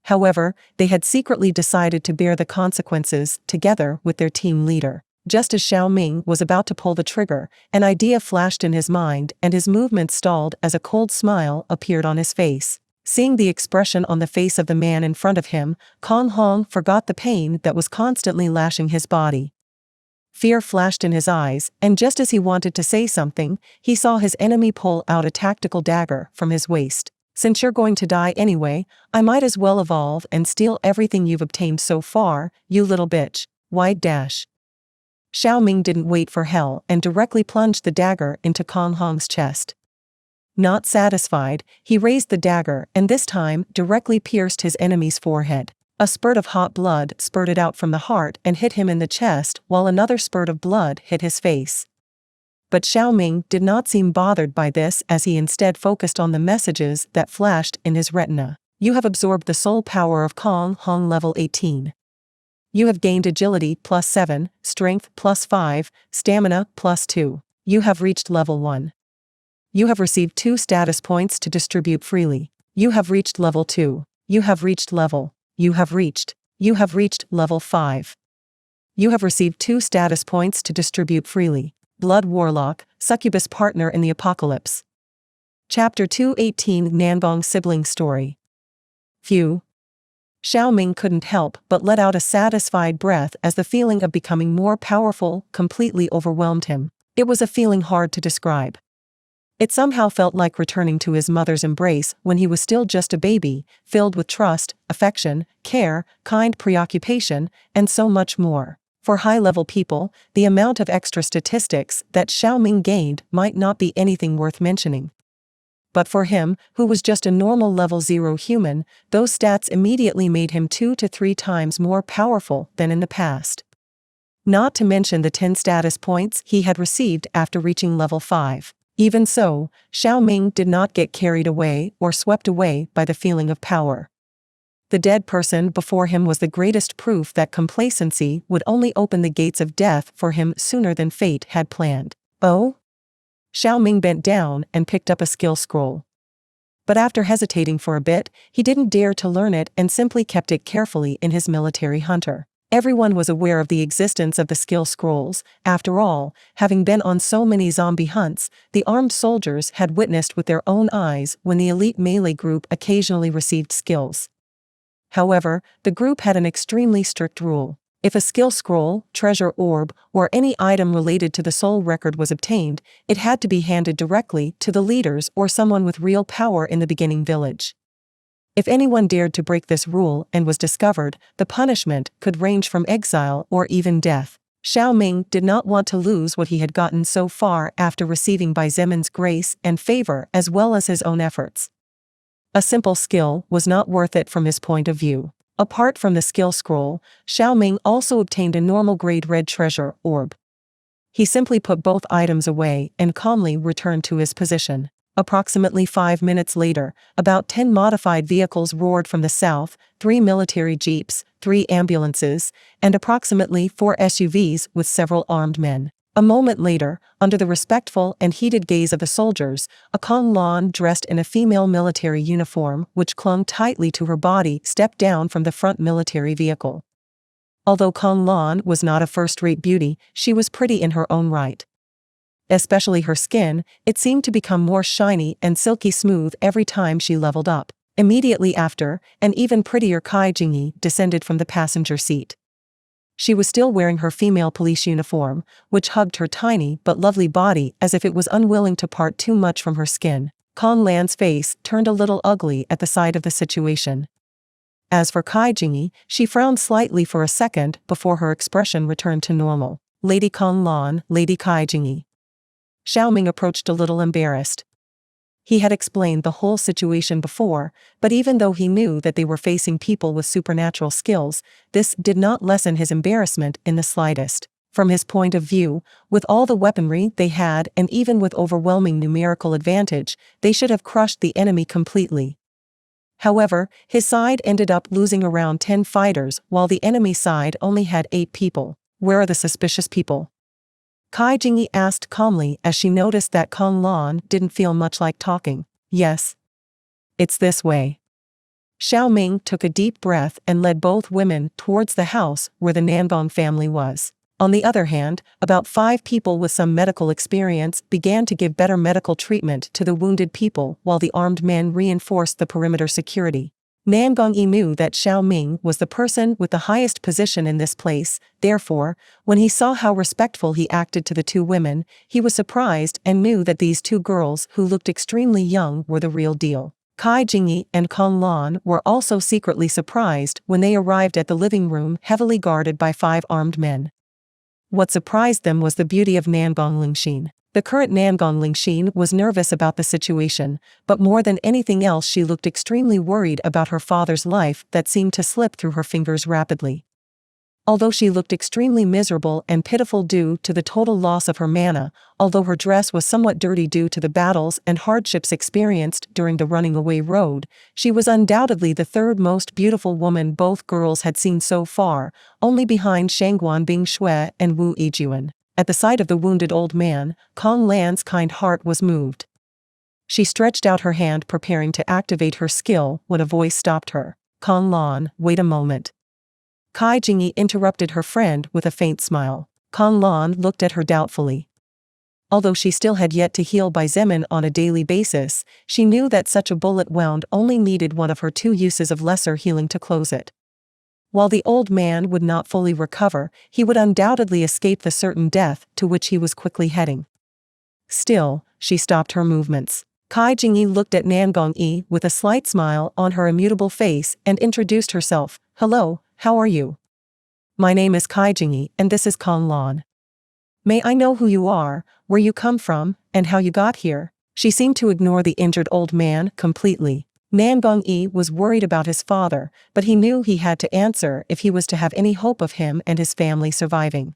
However, they had secretly decided to bear the consequences together with their team leader. Just as Xiao Ming was about to pull the trigger, an idea flashed in his mind and his movement stalled as a cold smile appeared on his face. Seeing the expression on the face of the man in front of him, Kong Hong forgot the pain that was constantly lashing his body. Fear flashed in his eyes, and just as he wanted to say something, he saw his enemy pull out a tactical dagger from his waist. "Since you're going to die anyway, I might as well evolve and steal everything you've obtained so far, you little bitch." Wide dash. Xiao Ming didn't wait for hell and directly plunged the dagger into Kong Hong's chest. Not satisfied, he raised the dagger and this time directly pierced his enemy's forehead. A spurt of hot blood spurted out from the heart and hit him in the chest, while another spurt of blood hit his face. But Xiao Ming did not seem bothered by this, as he instead focused on the messages that flashed in his retina. "You have absorbed the soul power of Kong Hong level 18. You have gained agility +7, strength +5, stamina +2. You have reached level 1. You have received 2 status points to distribute freely. You have reached level 2. You have reached level. You have reached level 5. You have received 2 status points to distribute freely. Blood Warlock, Succubus Partner in the Apocalypse." Chapter 218 Nanbong Sibling Story. Phew. Xiao Ming couldn't help but let out a satisfied breath as the feeling of becoming more powerful completely overwhelmed him. It was a feeling hard to describe. It somehow felt like returning to his mother's embrace when he was still just a baby, filled with trust, affection, care, kind preoccupation, and so much more. For high-level people, the amount of extra statistics that Xiao Ming gained might not be anything worth mentioning. But for him, who was just a normal level 0 human, those stats immediately made him 2 to 3 times more powerful than in the past. Not to mention the 10 status points he had received after reaching level 5. Even so, Xiao Ming did not get carried away or swept away by the feeling of power. The dead person before him was the greatest proof that complacency would only open the gates of death for him sooner than fate had planned. "Oh?" Xiao Ming bent down and picked up a skill scroll. But after hesitating for a bit, he didn't dare to learn it and simply kept it carefully in his military hunter. Everyone was aware of the existence of the skill scrolls. After all, having been on so many zombie hunts, the armed soldiers had witnessed with their own eyes when the elite melee group occasionally received skills. However, the group had an extremely strict rule. If a skill scroll, treasure orb, or any item related to the soul record was obtained, it had to be handed directly to the leaders or someone with real power in the beginning village. If anyone dared to break this rule and was discovered, the punishment could range from exile or even death. Xiao Ming did not want to lose what he had gotten so far after receiving Bai Zemin's grace and favor as well as his own efforts. A simple skill was not worth it from his point of view. Apart from the skill scroll, Xiao Ming also obtained a normal grade red treasure orb. He simply put both items away and calmly returned to his position. Approximately 5 minutes later, about 10 modified vehicles roared from the south, 3 military jeeps, 3 ambulances, and approximately 4 SUVs with several armed men. A moment later, under the respectful and heated gaze of the soldiers, a Kong Lan dressed in a female military uniform which clung tightly to her body stepped down from the front military vehicle. Although Kong Lan was not a first-rate beauty, she was pretty in her own right. Especially her skin, it seemed to become more shiny and silky smooth every time she leveled up. Immediately after, an even prettier Kai Jingyi descended from the passenger seat. She was still wearing her female police uniform, which hugged her tiny but lovely body as if it was unwilling to part too much from her skin. Kong Lan's face turned a little ugly at the sight of the situation. As for Kai Jingyi, she frowned slightly for a second before her expression returned to normal. "Lady Kong Lan, Lady Kai Jingyi." Xiao Ming approached a little embarrassed. He had explained the whole situation before, but even though he knew that they were facing people with supernatural skills, this did not lessen his embarrassment in the slightest. From his point of view, with all the weaponry they had and even with overwhelming numerical advantage, they should have crushed the enemy completely. However, his side ended up losing around 10 fighters while the enemy side only had 8 people. "Where are the suspicious people?" Kai Jingyi asked calmly as she noticed that Kong Lan didn't feel much like talking. "Yes. It's this way." Xiao Ming took a deep breath and led both women towards the house where the Nanbong family was. On the other hand, about 5 people with some medical experience began to give better medical treatment to the wounded people while the armed men reinforced the perimeter security. Nan Gongyi knew that Xiao Ming was the person with the highest position in this place, therefore, when he saw how respectful he acted to the 2 women, he was surprised and knew that these 2 girls who looked extremely young were the real deal. Kai Jingyi and Kong Lan were also secretly surprised when they arrived at the living room heavily guarded by 5 armed men. What surprised them was the beauty of Nangong Lingxin. The current Nangong Lingxin was nervous about the situation, but more than anything else she looked extremely worried about her father's life that seemed to slip through her fingers rapidly. Although she looked extremely miserable and pitiful due to the total loss of her mana, although her dress was somewhat dirty due to the battles and hardships experienced during the running away road, she was undoubtedly the 3rd most beautiful woman both girls had seen so far, only behind Shangguan Bingshui and Wu Yijuan. At the sight of the wounded old man, Kong Lan's kind heart was moved. She stretched out her hand preparing to activate her skill when a voice stopped her. "Kong Lan, wait a moment." Kai Jingyi interrupted her friend with a faint smile. Kong Lan looked at her doubtfully. Although she still had yet to heal by Zemin on a daily basis, she knew that such a bullet wound only needed one of her 2 uses of lesser healing to close it. While the old man would not fully recover, he would undoubtedly escape the certain death to which he was quickly heading. Still, she stopped her movements. Kai Jingyi looked at Nan Gongyi with a slight smile on her immutable face and introduced herself. "Hello, how are you? My name is Kai Jingyi and this is Kong Lan. May I know who you are, where you come from, and how you got here?" She seemed to ignore the injured old man completely. Nan Gongyi was worried about his father, but he knew he had to answer if he was to have any hope of him and his family surviving.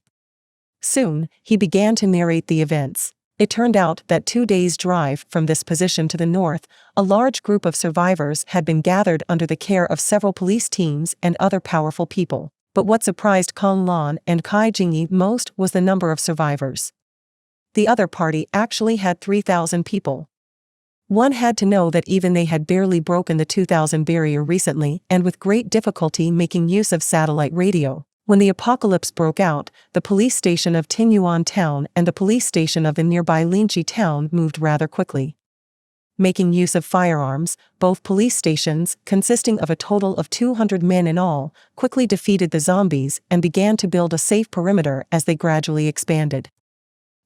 Soon, he began to narrate the events. It turned out that 2 days' drive from this position to the north, a large group of survivors had been gathered under the care of several police teams and other powerful people. But what surprised Kong Lan and Kai Jingyi most was the number of survivors. The other party actually had 3,000 people. One had to know that even they had barely broken the 2,000 barrier recently and with great difficulty making use of satellite radio. When the apocalypse broke out, the police station of Tinyuan town and the police station of the nearby Linji town moved rather quickly. Making use of firearms, both police stations, consisting of a total of 200 men in all, quickly defeated the zombies and began to build a safe perimeter as they gradually expanded.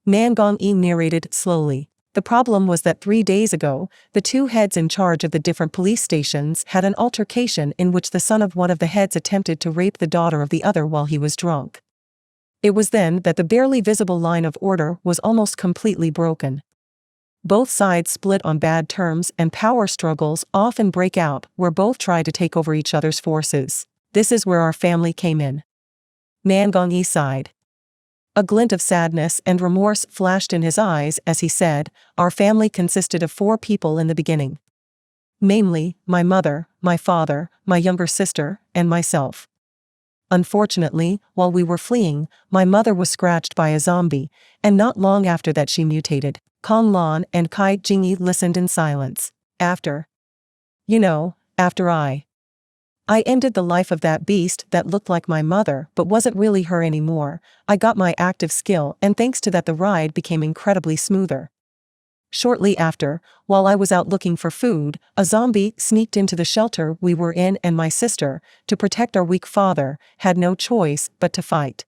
Nan Gongyi narrated slowly. The problem was that 3 days ago, the 2 heads in charge of the different police stations had an altercation in which the son of one of the heads attempted to rape the daughter of the other while he was drunk. It was then that the barely visible line of order was almost completely broken. Both sides split on bad terms and power struggles often break out where both try to take over each other's forces. This is where our family came in. Nan Gongyi sighed. A glint of sadness and remorse flashed in his eyes as he said, "Our family consisted of 4 people in the beginning. Namely, my mother, my father, my younger sister, and myself. Unfortunately, while we were fleeing, my mother was scratched by a zombie, and not long after that she mutated." Kong Lan and Kai Jingyi listened in silence. After I ended the life of that beast that looked like my mother but wasn't really her anymore, I got my active skill and thanks to that the ride became incredibly smoother. Shortly after, while I was out looking for food, a zombie sneaked into the shelter we were in and my sister, to protect our weak father, had no choice but to fight.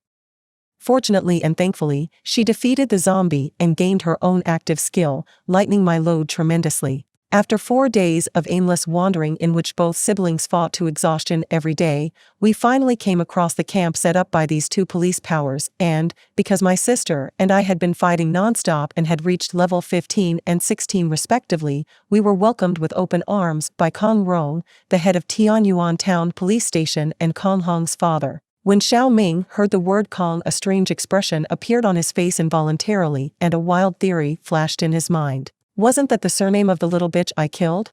Fortunately and thankfully, she defeated the zombie and gained her own active skill, lightening my load tremendously. After 4 days of aimless wandering in which both siblings fought to exhaustion every day, we finally came across the camp set up by these 2 police powers and, because my sister and I had been fighting non-stop and had reached level 15 and 16 respectively, we were welcomed with open arms by Kong Rong, the head of Tianyuan Town Police Station and Kong Hong's father. When Xiao Ming heard the word Kong, a strange expression appeared on his face involuntarily and a wild theory flashed in his mind. Wasn't that the surname of the little bitch I killed?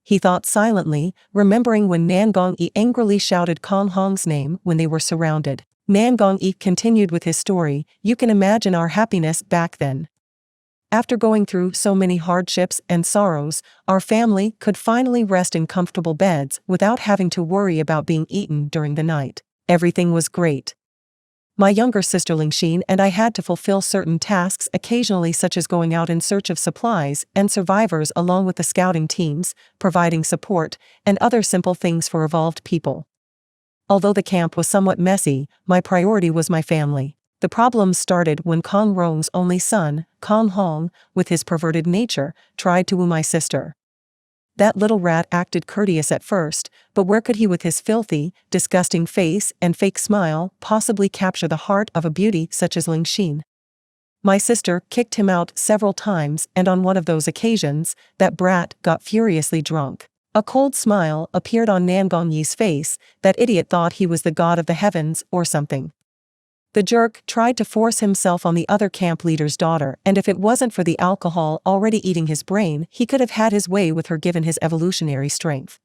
He thought silently, remembering when Nan Gongyi angrily shouted Kong Hong's name when they were surrounded. Nan Gongyi continued with his story, "You can imagine our happiness back then. After going through so many hardships and sorrows, our family could finally rest in comfortable beds without having to worry about being eaten during the night. Everything was great. My younger sister Xietain and I had to fulfill certain tasks occasionally, such as going out in search of supplies and survivors along with the scouting teams, providing support, and other simple things for evolved people. Although the camp was somewhat messy, my priority was my family. The problems started when Kong Rong's only son, Kong Hong, with his perverted nature, tried to woo my sister. That little rat acted courteous at first, but where could he with his filthy, disgusting face and fake smile possibly capture the heart of a beauty such as Xietain? My sister kicked him out several times, and on one of those occasions, that brat got furiously drunk. A cold smile appeared on Nangongyi's face. That idiot thought he was the god of the heavens or something. The jerk tried to force himself on the other camp leader's daughter, and if it wasn't for the alcohol already eating his brain, he could have had his way with her given his evolutionary strength.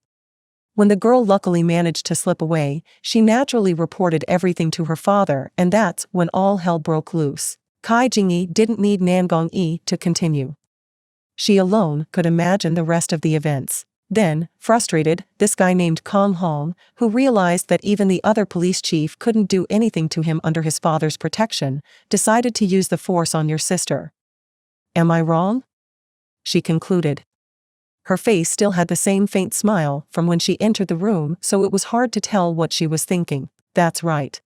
When the girl luckily managed to slip away, she naturally reported everything to her father, and that's when all hell broke loose. Kai Jingyi didn't need Nangongyi to continue. She alone could imagine the rest of the events. Then, frustrated, this guy named Kong Hong, who realized that even the other police chief couldn't do anything to him under his father's protection, decided to use the force on your sister. Am I wrong? She concluded. Her face still had the same faint smile from when she entered the room, so it was hard to tell what she was thinking. That's right.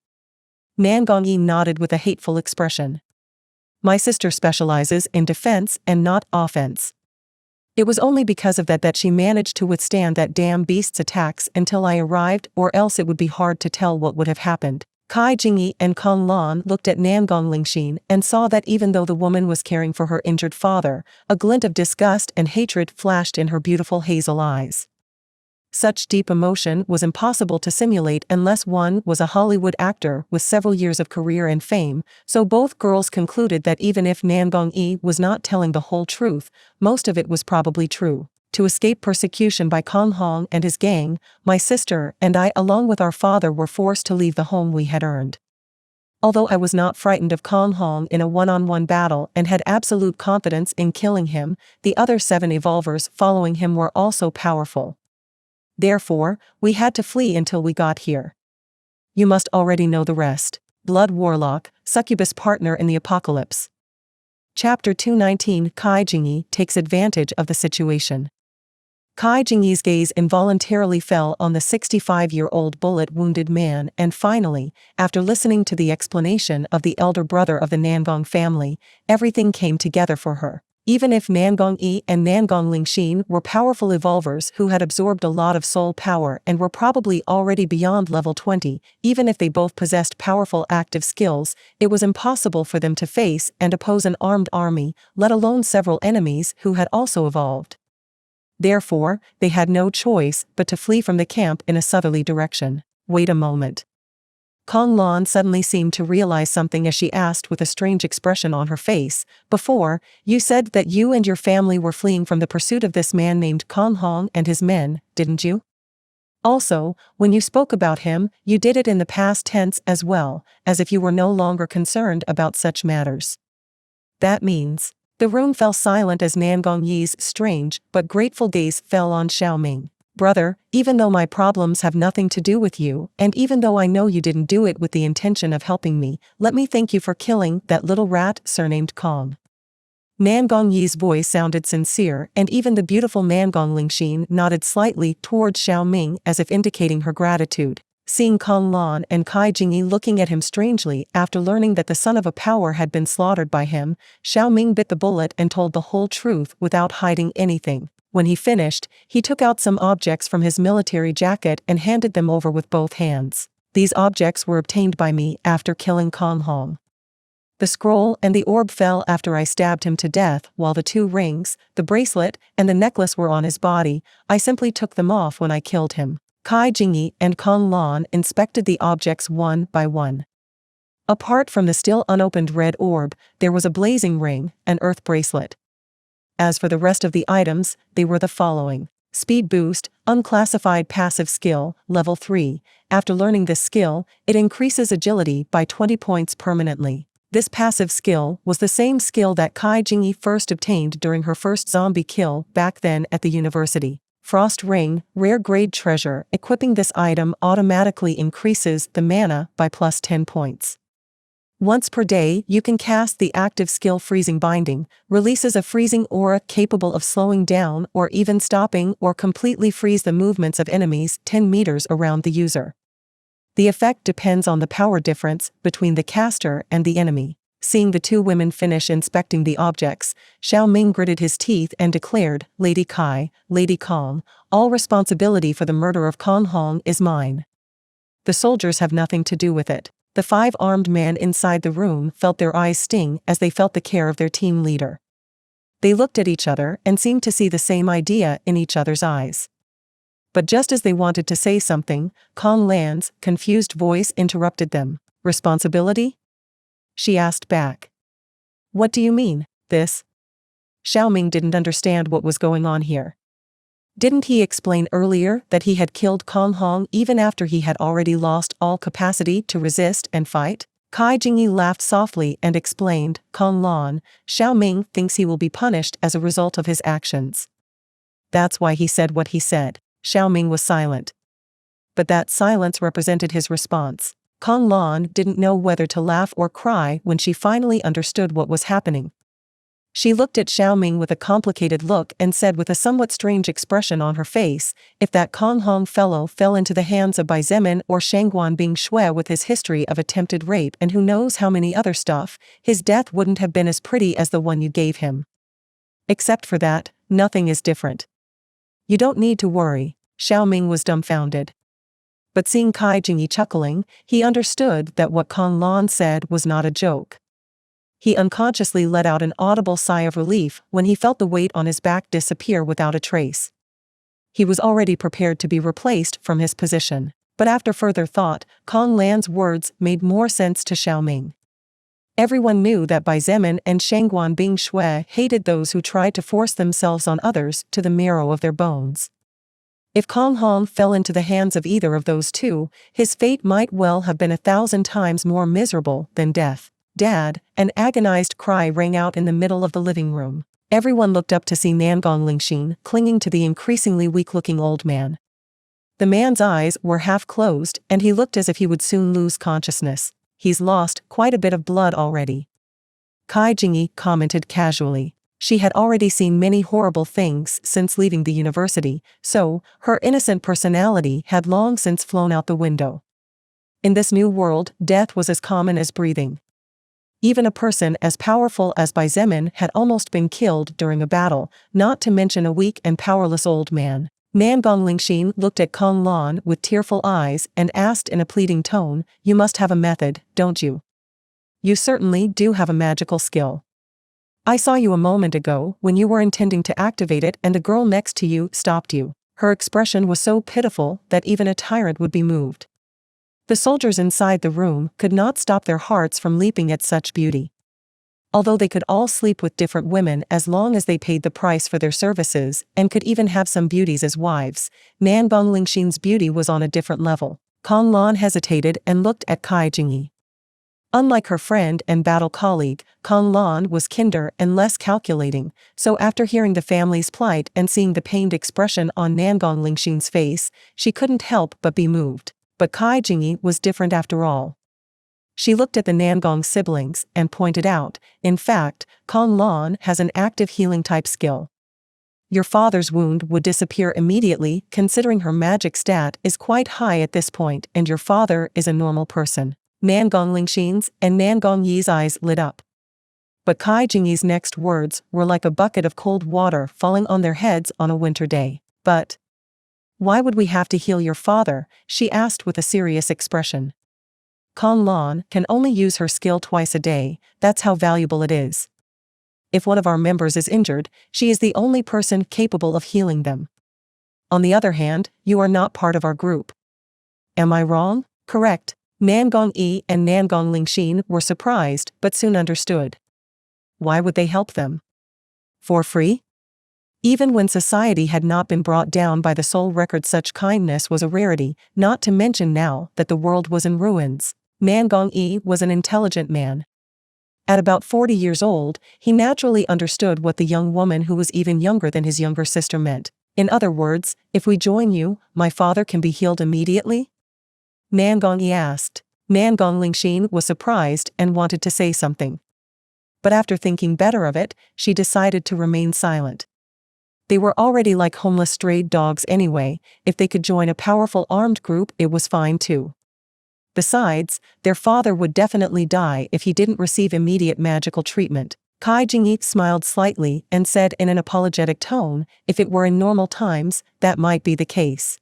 Nangongyi nodded with a hateful expression. My sister specializes in defense and not offense. It was only because of that she managed to withstand that damn beast's attacks until I arrived, or else it would be hard to tell what would have happened. Kai Jingyi and Kong Lan looked at Nangong Xietain and saw that even though the woman was caring for her injured father, a glint of disgust and hatred flashed in her beautiful hazel eyes. Such deep emotion was impossible to simulate unless one was a Hollywood actor with several years of career and fame, so both girls concluded that even if Nangongyi was not telling the whole truth, most of it was probably true. To escape persecution by Kong Hong and his gang, my sister and I along with our father were forced to leave the home we had earned. Although I was not frightened of Kong Hong in a one-on-one battle and had absolute confidence in killing him, the other 7 evolvers following him were also powerful. Therefore, we had to flee until we got here. You must already know the rest. Blood Warlock, Succubus Partner in the Apocalypse. Chapter 219. Kai Jingyi takes advantage of the situation. Kai Jingyi's gaze involuntarily fell on the 65-year-old bullet-wounded man, and finally, after listening to the explanation of the elder brother of the Nangong family, everything came together for her. Even if Nangongyi and Nangong Xietain were powerful evolvers who had absorbed a lot of soul power and were probably already beyond level 20, even if they both possessed powerful active skills, it was impossible for them to face and oppose an armed army, let alone several enemies who had also evolved. Therefore, they had no choice but to flee from the camp in a southerly direction. Wait a moment. Kong Lan suddenly seemed to realize something as she asked with a strange expression on her face, before, you said that you and your family were fleeing from the pursuit of this man named Kong Hong and his men, didn't you? Also, when you spoke about him, you did it in the past tense as well, as if you were no longer concerned about such matters. That means, the room fell silent as Nangongyi's strange but grateful gaze fell on Xiaoming. Brother, even though my problems have nothing to do with you, and even though I know you didn't do it with the intention of helping me, let me thank you for killing that little rat surnamed Kong. Nangongyi's voice sounded sincere, and even the beautiful Nangong Xietain nodded slightly towards Xiaoming as if indicating her gratitude. Seeing Kong Lan and Kai Jingyi looking at him strangely after learning that the son of a power had been slaughtered by him, Xiaoming bit the bullet and told the whole truth without hiding anything. When he finished, he took out some objects from his military jacket and handed them over with both hands. These objects were obtained by me after killing Kong Hong. The scroll and the orb fell after I stabbed him to death, while the 2 rings, the bracelet, and the necklace were on his body. I simply took them off when I killed him. Kai Jingyi and Kong Lan inspected the objects one by one. Apart from the still unopened red orb, there was a blazing ring, an earth bracelet. As for the rest of the items, they were the following. Speed boost, unclassified passive skill, level 3. After learning this skill, it increases agility by 20 points permanently. This passive skill was the same skill that Kai Jingyi first obtained during her first zombie kill back then at the university. Frost ring, rare grade treasure. Equipping this item automatically increases the mana by plus 10 points. Once per day, you can cast the active skill Freezing Binding, releases a freezing aura capable of slowing down or even stopping or completely freeze the movements of enemies 10 meters around the user. The effect depends on the power difference between the caster and the enemy. Seeing the two women finish inspecting the objects, Xiaoming gritted his teeth and declared, "Lady Kai, Lady Kong, all responsibility for the murder of Kong Hong is mine. The soldiers have nothing to do with it." The 5 armed men inside the room felt their eyes sting as they felt the care of their team leader. They looked at each other and seemed to see the same idea in each other's eyes. But just as they wanted to say something, Kong Lan's confused voice interrupted them. "Responsibility?" she asked back. "What do you mean, this?" Xiaoming didn't understand what was going on here. Didn't he explain earlier that he had killed Kong Hong even after he had already lost all capacity to resist and fight? Kai Jingyi laughed softly and explained, "Kong Lan, Xiaoming thinks he will be punished as a result of his actions. That's why he said what he said." Xiaoming was silent. But that silence represented his response. Kong Lan didn't know whether to laugh or cry when she finally understood what was happening. She looked at Xiaoming with a complicated look and said with a somewhat strange expression on her face, "If that Kong Hong fellow fell into the hands of Bai Zemin or Shangguan Bing Shui with his history of attempted rape and who knows how many other stuff, his death wouldn't have been as pretty as the one you gave him. Except for that, nothing is different. You don't need to worry." Xiaoming was dumbfounded. But seeing Kai Jingyi chuckling, he understood that what Kong Lan said was not a joke. He unconsciously let out an audible sigh of relief when he felt the weight on his back disappear without a trace. He was already prepared to be replaced from his position, but after further thought, Kong Lan's words made more sense to Xiaoming. Everyone knew that Bai Zemin and Shangguan Bing Shui hated those who tried to force themselves on others to the marrow of their bones. If Kong Hong fell into the hands of either of those two, his fate might well have been 1,000 times more miserable than death. "Dad!" An agonized cry rang out in the middle of the living room. Everyone looked up to see Nangong Lingxin clinging to the increasingly weak-looking old man. The man's eyes were half closed and he looked as if he would soon lose consciousness. "He's lost quite a bit of blood already," Kai Jingyi commented casually. She had already seen many horrible things since leaving the university, so her innocent personality had long since flown out the window. In this new world, death was as common as breathing. Even a person as powerful as Bai Zemin had almost been killed during a battle, not to mention a weak and powerless old man. Nangong Lingxin looked at Kong Lan with tearful eyes and asked in a pleading tone, "You must have a method, don't you? You certainly do have a magical skill. I saw you a moment ago when you were intending to activate it and the girl next to you stopped you." Her expression was so pitiful that even a tyrant would be moved. The soldiers inside the room could not stop their hearts from leaping at such beauty. Although they could all sleep with different women as long as they paid the price for their services and could even have some beauties as wives, Nangong Lingxin's beauty was on a different level. Kong Lan hesitated and looked at Kai Jingyi. Unlike her friend and battle colleague, Kong Lan was kinder and less calculating, so after hearing the family's plight and seeing the pained expression on Nangong Lingxin's face, she couldn't help but be moved. But Kai Jingyi was different after all. She looked at the Nangong siblings and pointed out, "In fact, Kong Lan has an active healing type skill. Your father's wound would disappear immediately considering her magic stat is quite high at this point and your father is a normal person." Nangong Lingxin's and Nangong Yi's eyes lit up. But Kai Jingyi's next words were like a bucket of cold water falling on their heads on a winter day. "But why would we have to heal your father?" she asked with a serious expression. "Kong Lan can only use her skill twice a day, that's how valuable it is. If one of our members is injured, she is the only person capable of healing them. On the other hand, you are not part of our group. Am I wrong?" "Correct." Nangong Yi and Nangong Lingxin were surprised but soon understood. Why would they help them? For free? Even when society had not been brought down by the soul record, such kindness was a rarity, not to mention now that the world was in ruins. Nangong Yi was an intelligent man. At about 40 years old, he naturally understood what the young woman who was even younger than his younger sister meant. "In other words, if we join you, my father can be healed immediately?" Nangong Yi asked. Nangong Lingxin was surprised and wanted to say something. But after thinking better of it, she decided to remain silent. They were already like homeless strayed dogs anyway. If they could join a powerful armed group, it was fine too. Besides, their father would definitely die if he didn't receive immediate magical treatment. Kai Jingyi smiled slightly and said in an apologetic tone, if it were in normal times, that might be the case.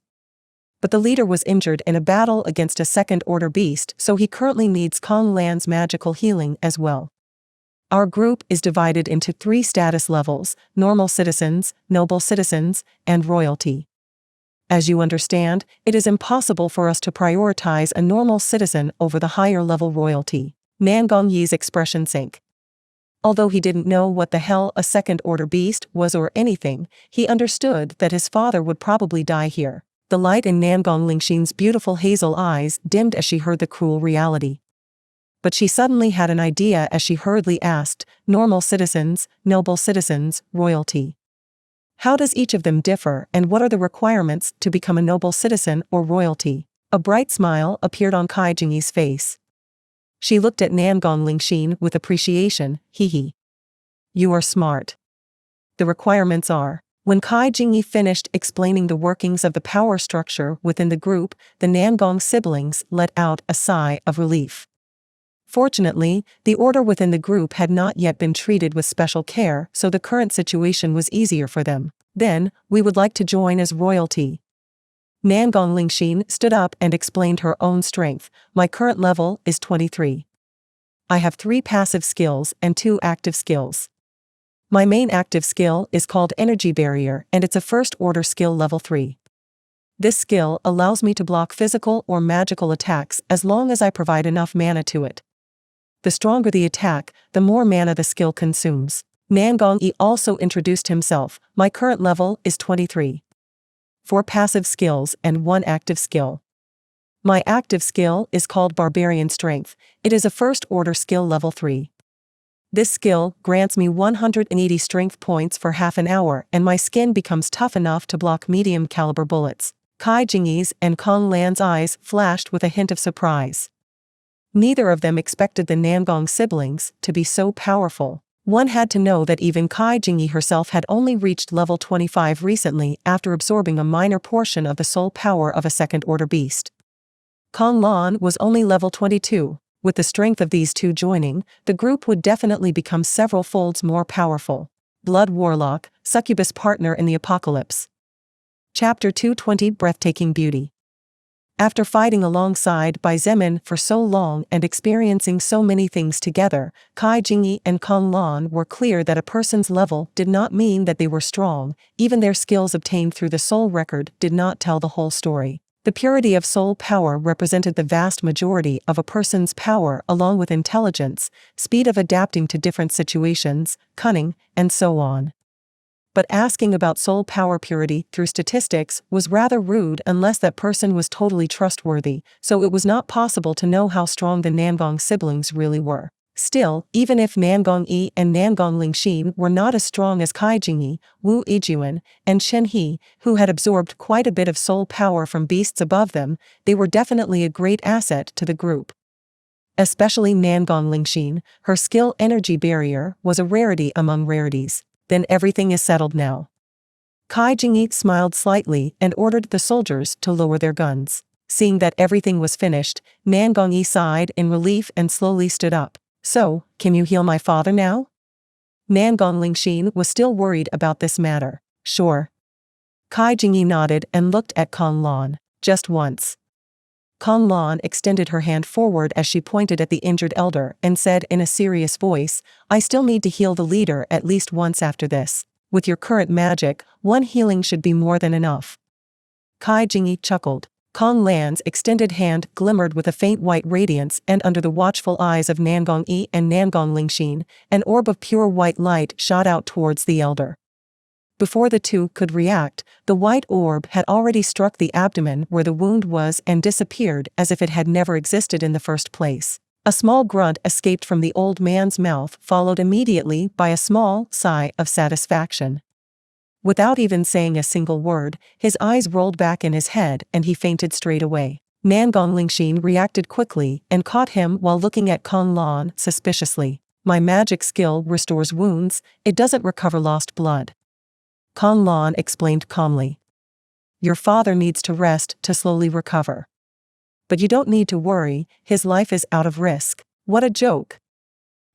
But the leader was injured in a battle against a second-order beast, so he currently needs Kong Lan's magical healing as well. Our group is divided into 3 status levels: normal citizens, noble citizens, and royalty. As you understand, it is impossible for us to prioritize a normal citizen over the higher-level royalty. Nangong Yi's expression sank. Although he didn't know what the hell a second-order beast was or anything, he understood that his father would probably die here. The light in Nangong Lingxin's beautiful hazel eyes dimmed as she heard the cruel reality. But she suddenly had an idea as she hurriedly asked, normal citizens, noble citizens, royalty. How does each of them differ, and what are the requirements to become a noble citizen or royalty? A bright smile appeared on Kai Jingyi's face. She looked at Nangong Lingxin with appreciation. Hee. You are smart. The requirements are. When Kai Jingyi finished explaining the workings of the power structure within the group, the Nangong siblings let out a sigh of relief. Fortunately, the order within the group had not yet been treated with special care, so the current situation was easier for them. Then, we would like to join as royalty. Nangong Lingxin stood up and explained her own strength. My current level is 23. I have 3 passive skills and 2 active skills. My main active skill is called Energy Barrier, and it's a first-order skill level 3. This skill allows me to block physical or magical attacks as long as I provide enough mana to it. The stronger the attack, the more mana the skill consumes. Nangong Yi also introduced himself. My current level is 23. 4 passive skills and 1 active skill. My active skill is called Barbarian Strength. It is a first-order skill level 3. This skill grants me 180 strength points for half an hour, and my skin becomes tough enough to block medium-caliber bullets. Kai Jingyi's and Kong Lan's eyes flashed with a hint of surprise. Neither of them expected the Nangong siblings to be so powerful. One had to know that even Kai Jingyi herself had only reached level 25 recently after absorbing a minor portion of the soul power of a second-order beast. Kong Lan was only level 22. With the strength of these two joining, the group would definitely become several folds more powerful. Blood Warlock, Succubus Partner in the Apocalypse. Chapter 220 Breathtaking Beauty. After fighting alongside Bai Zemin for so long and experiencing so many things together, Kai Jingyi and Kong Lan were clear that a person's level did not mean that they were strong. Even their skills obtained through the soul record did not tell the whole story. The purity of soul power represented the vast majority of a person's power, along with intelligence, speed of adapting to different situations, cunning, and so on. But asking about soul power purity through statistics was rather rude unless that person was totally trustworthy, so it was not possible to know how strong the Nangong siblings really were. Still, even if Nangong Yi and Nangong Lingxin were not as strong as Kai Jingyi, Wu Yijuan, and Shen He, who had absorbed quite a bit of soul power from beasts above them, they were definitely a great asset to the group. Especially Nangong Lingxin, her skill Energy Barrier was a rarity among rarities. Then everything is settled now. Kai Jingyi smiled slightly and ordered the soldiers to lower their guns. Seeing that everything was finished, Nangong Yi sighed in relief and slowly stood up. So, can you heal my father now? Nangong Lingxin was still worried about this matter. Sure. Kai Jingyi nodded and looked at Kong Lan. Just once. Kong Lan extended her hand forward as she pointed at the injured elder and said in a serious voice, I still need to heal the leader at least once after this. With your current magic, 1 healing should be more than enough. Kai Jingyi chuckled. Kong Lan's extended hand glimmered with a faint white radiance, and under the watchful eyes of Nangong Yi and Nangong Lingxin, an orb of pure white light shot out towards the elder. Before the two could react, the white orb had already struck the abdomen where the wound was and disappeared as if it had never existed in the first place. A small grunt escaped from the old man's mouth, followed immediately by a small sigh of satisfaction. Without even saying a single word, his eyes rolled back in his head and he fainted straight away. Nangong Lingxin reacted quickly and caught him while looking at Kong Lan suspiciously. My magic skill restores wounds, it doesn't recover lost blood. Kong Lan explained calmly. Your father needs to rest to slowly recover. But you don't need to worry, his life is out of risk. What a joke.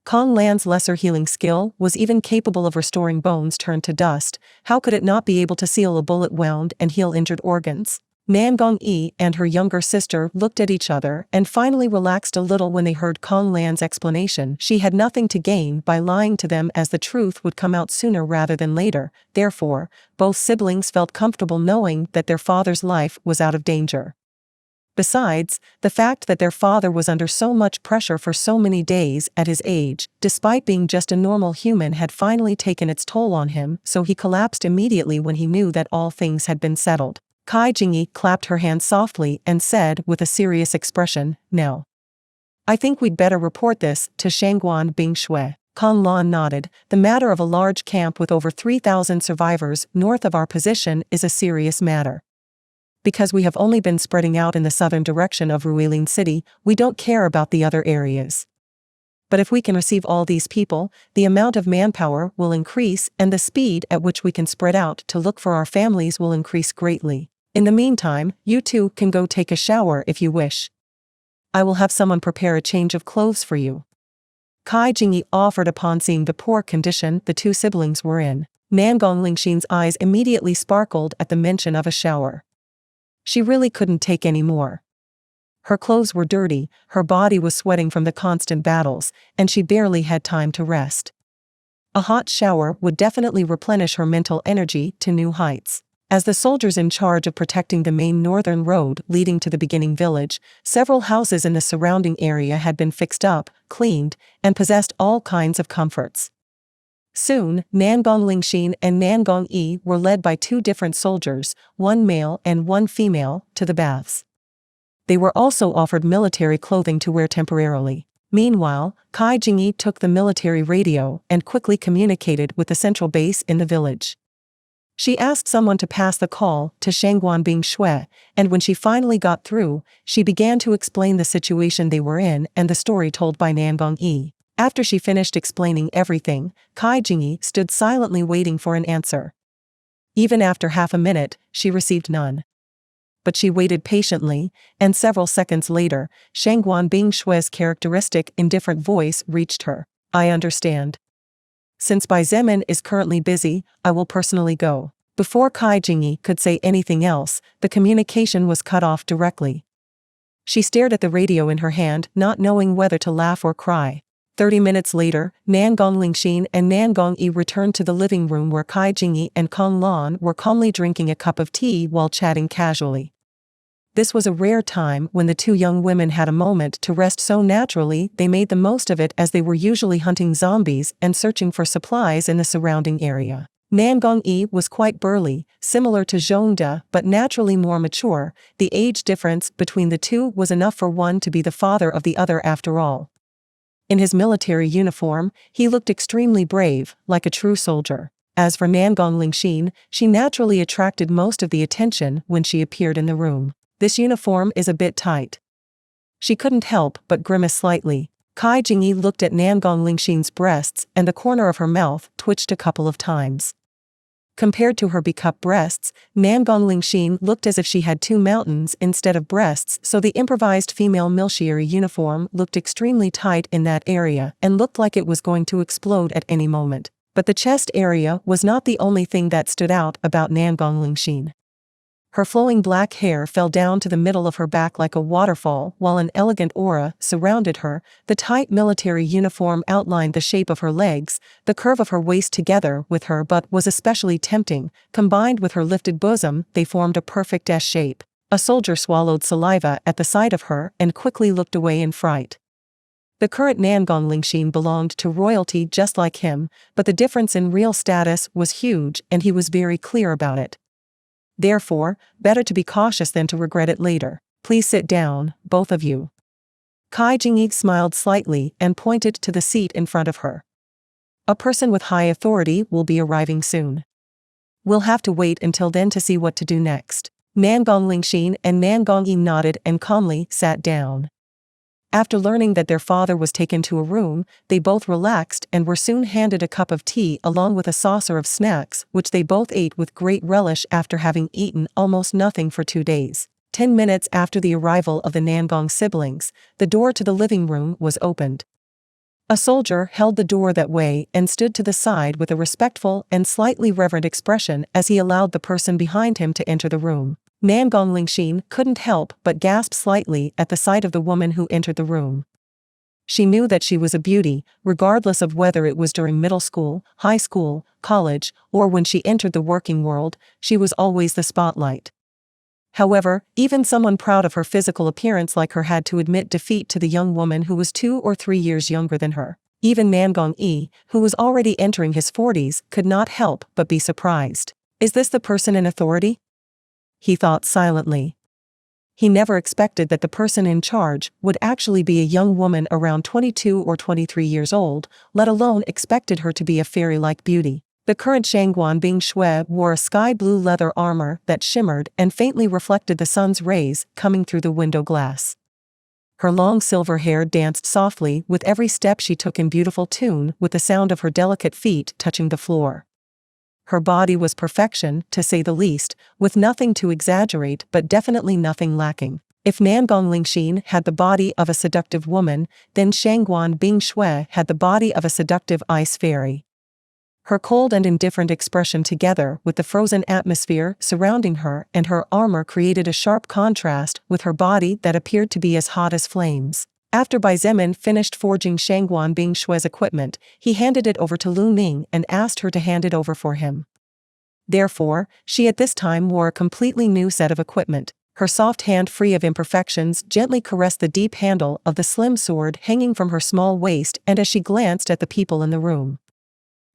Kong Lan's lesser healing skill was even capable of restoring bones turned to dust. How could it not be able to seal a bullet wound and heal injured organs? Nangong Yi and her younger sister looked at each other and finally relaxed a little when they heard Kong Lan's explanation. She had nothing to gain by lying to them, as the truth would come out sooner rather than later. Therefore, both siblings felt comfortable knowing that their father's life was out of danger. Besides, the fact that their father was under so much pressure for so many days at his age, despite being just a normal human, had finally taken its toll on him, so he collapsed immediately when he knew that all things had been settled. Kai Jingyi clapped her hands softly and said with a serious expression, "Now, I think we'd better report this to Shangguan Bingshui." Kong Lan nodded. The matter of a large camp with over 3,000 survivors north of our position is a serious matter. Because we have only been spreading out in the southern direction of Ruilin City, we don't care about the other areas. But if we can receive all these people, the amount of manpower will increase and the speed at which we can spread out to look for our families will increase greatly. In the meantime, you two can go take a shower if you wish. I will have someone prepare a change of clothes for you. Kai Jingyi offered upon seeing the poor condition the two siblings were in. Nangong Lingxin's eyes immediately sparkled at the mention of a shower. She really couldn't take any more. Her clothes were dirty, her body was sweating from the constant battles, and she barely had time to rest. A hot shower would definitely replenish her mental energy to new heights. As the soldiers in charge of protecting the main northern road leading to the beginning village, several houses in the surrounding area had been fixed up, cleaned, and possessed all kinds of comforts. Soon, Nangong Lingxin and Nangong Yi were led by two different soldiers, one male and one female, to the baths. They were also offered military clothing to wear temporarily. Meanwhile, Kai Jingyi took the military radio and quickly communicated with the central base in the village. She asked someone to pass the call to Shangguan Bingshui, and when she finally got through, she began to explain the situation they were in and the story told by Nangong Yi. After she finished explaining everything, Kai Jingyi stood silently waiting for an answer. Even after half a minute, she received none. But she waited patiently, and several seconds later, Shangguan Bingshui's characteristic indifferent voice reached her. I understand. Since Bai Zemin is currently busy, I will personally go. Before Kai Jingyi could say anything else, the communication was cut off directly. She stared at the radio in her hand, not knowing whether to laugh or cry. 30 minutes later, Nangong Lingxin and Nangong Yi returned to the living room where Kai Jingyi and Kong Lan were calmly drinking a cup of tea while chatting casually. This was a rare time when the two young women had a moment to rest so naturally. They made the most of it, as they were usually hunting zombies and searching for supplies in the surrounding area. Nangong Yi was quite burly, similar to Zhongde, but naturally more mature. The age difference between the two was enough for one to be the father of the other after all. In his military uniform, he looked extremely brave, like a true soldier. As for Nangong Lingxin, she naturally attracted most of the attention when she appeared in the room. This uniform is a bit tight. She couldn't help but grimace slightly. Kai Jingyi looked at Nangong Lingxin's breasts, and the corner of her mouth twitched a couple of times. Compared to her becupped breasts, Nangong Lingxin looked as if she had two mountains instead of breasts, so the improvised female military uniform looked extremely tight in that area and looked like it was going to explode at any moment. But the chest area was not the only thing that stood out about Nangong Lingxin. Her flowing black hair fell down to the middle of her back like a waterfall, while an elegant aura surrounded her. The tight military uniform outlined the shape of her legs, the curve of her waist together with her butt was especially tempting. Combined with her lifted bosom, they formed a perfect S shape. A soldier swallowed saliva at the sight of her and quickly looked away in fright. The current Nangong Lingxin belonged to royalty just like him, but the difference in real status was huge, and he was very clear about it. Therefore, better to be cautious than to regret it later. Please sit down, both of you. Kai Jingyi smiled slightly and pointed to the seat in front of her. A person with high authority will be arriving soon. We'll have to wait until then to see what to do next. Nangong Lingxin and Nangong Yi nodded and calmly sat down. After learning that their father was taken to a room, they both relaxed and were soon handed a cup of tea along with a saucer of snacks, which they both ate with great relish after having eaten almost nothing for 2 days. 10 minutes after the arrival of the Nangong siblings, the door to the living room was opened. A soldier held the door that way and stood to the side with a respectful and slightly reverent expression as he allowed the person behind him to enter the room. Nangong Lingxin couldn't help but gasp slightly at the sight of the woman who entered the room. She knew that she was a beauty, regardless of whether it was during middle school, high school, college, or when she entered the working world, she was always the spotlight. However, even someone proud of her physical appearance like her had to admit defeat to the young woman who was 2 or 3 years younger than her. Even Nangong Yi, who was already entering his 40s, could not help but be surprised. Is this the person in authority? He thought silently. He never expected that the person in charge would actually be a young woman around 22 or 23 years old, let alone expected her to be a fairy-like beauty. The current Shangguan Bing Shui wore a sky-blue leather armor that shimmered and faintly reflected the sun's rays coming through the window glass. Her long silver hair danced softly with every step she took in beautiful tune with the sound of her delicate feet touching the floor. Her body was perfection, to say the least, with nothing to exaggerate but definitely nothing lacking. If Nangong Lingxin had the body of a seductive woman, then Shangguan Bing Shui had the body of a seductive ice fairy. Her cold and indifferent expression together with the frozen atmosphere surrounding her and her armor created a sharp contrast with her body that appeared to be as hot as flames. After Bai Zemin finished forging Shangguan Bing Shui's equipment, he handed it over to Lu Ning and asked her to hand it over for him. Therefore, she at this time wore a completely new set of equipment. Her soft hand free of imperfections gently caressed the deep handle of the slim sword hanging from her small waist, and as she glanced at the people in the room,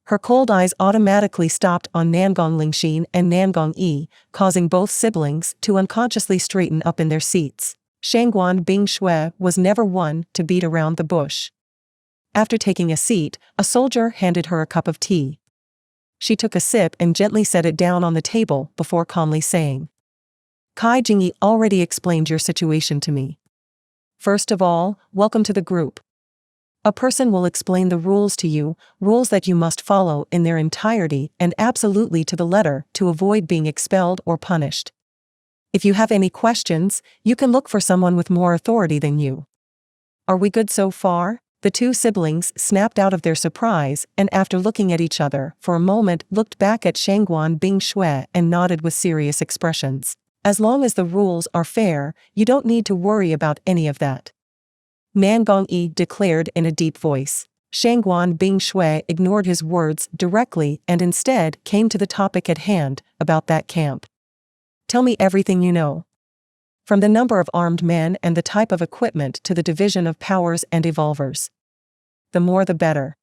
her cold eyes automatically stopped on Nangong Lingxin and Nangong Yi, causing both siblings to unconsciously straighten up in their seats. Shangguan Bing Shui was never one to beat around the bush. After taking a seat, a soldier handed her a cup of tea. She took a sip and gently set it down on the table before calmly saying, "Kai Jingyi already explained your situation to me. First of all, welcome to the group. A person will explain the rules to you, rules that you must follow in their entirety and absolutely to the letter to avoid being expelled or punished. If you have any questions, you can look for someone with more authority than you. Are we good so far?" The two siblings snapped out of their surprise and after looking at each other for a moment looked back at Shangguan Bing Shui and nodded with serious expressions. As long as the rules are fair, you don't need to worry about any of that, Nangong Yi declared in a deep voice. Shangguan Bing Shui ignored his words directly and instead came to the topic at hand, about that camp. Tell me everything you know. From the number of armed men and the type of equipment to the division of powers and evolvers. The more the better.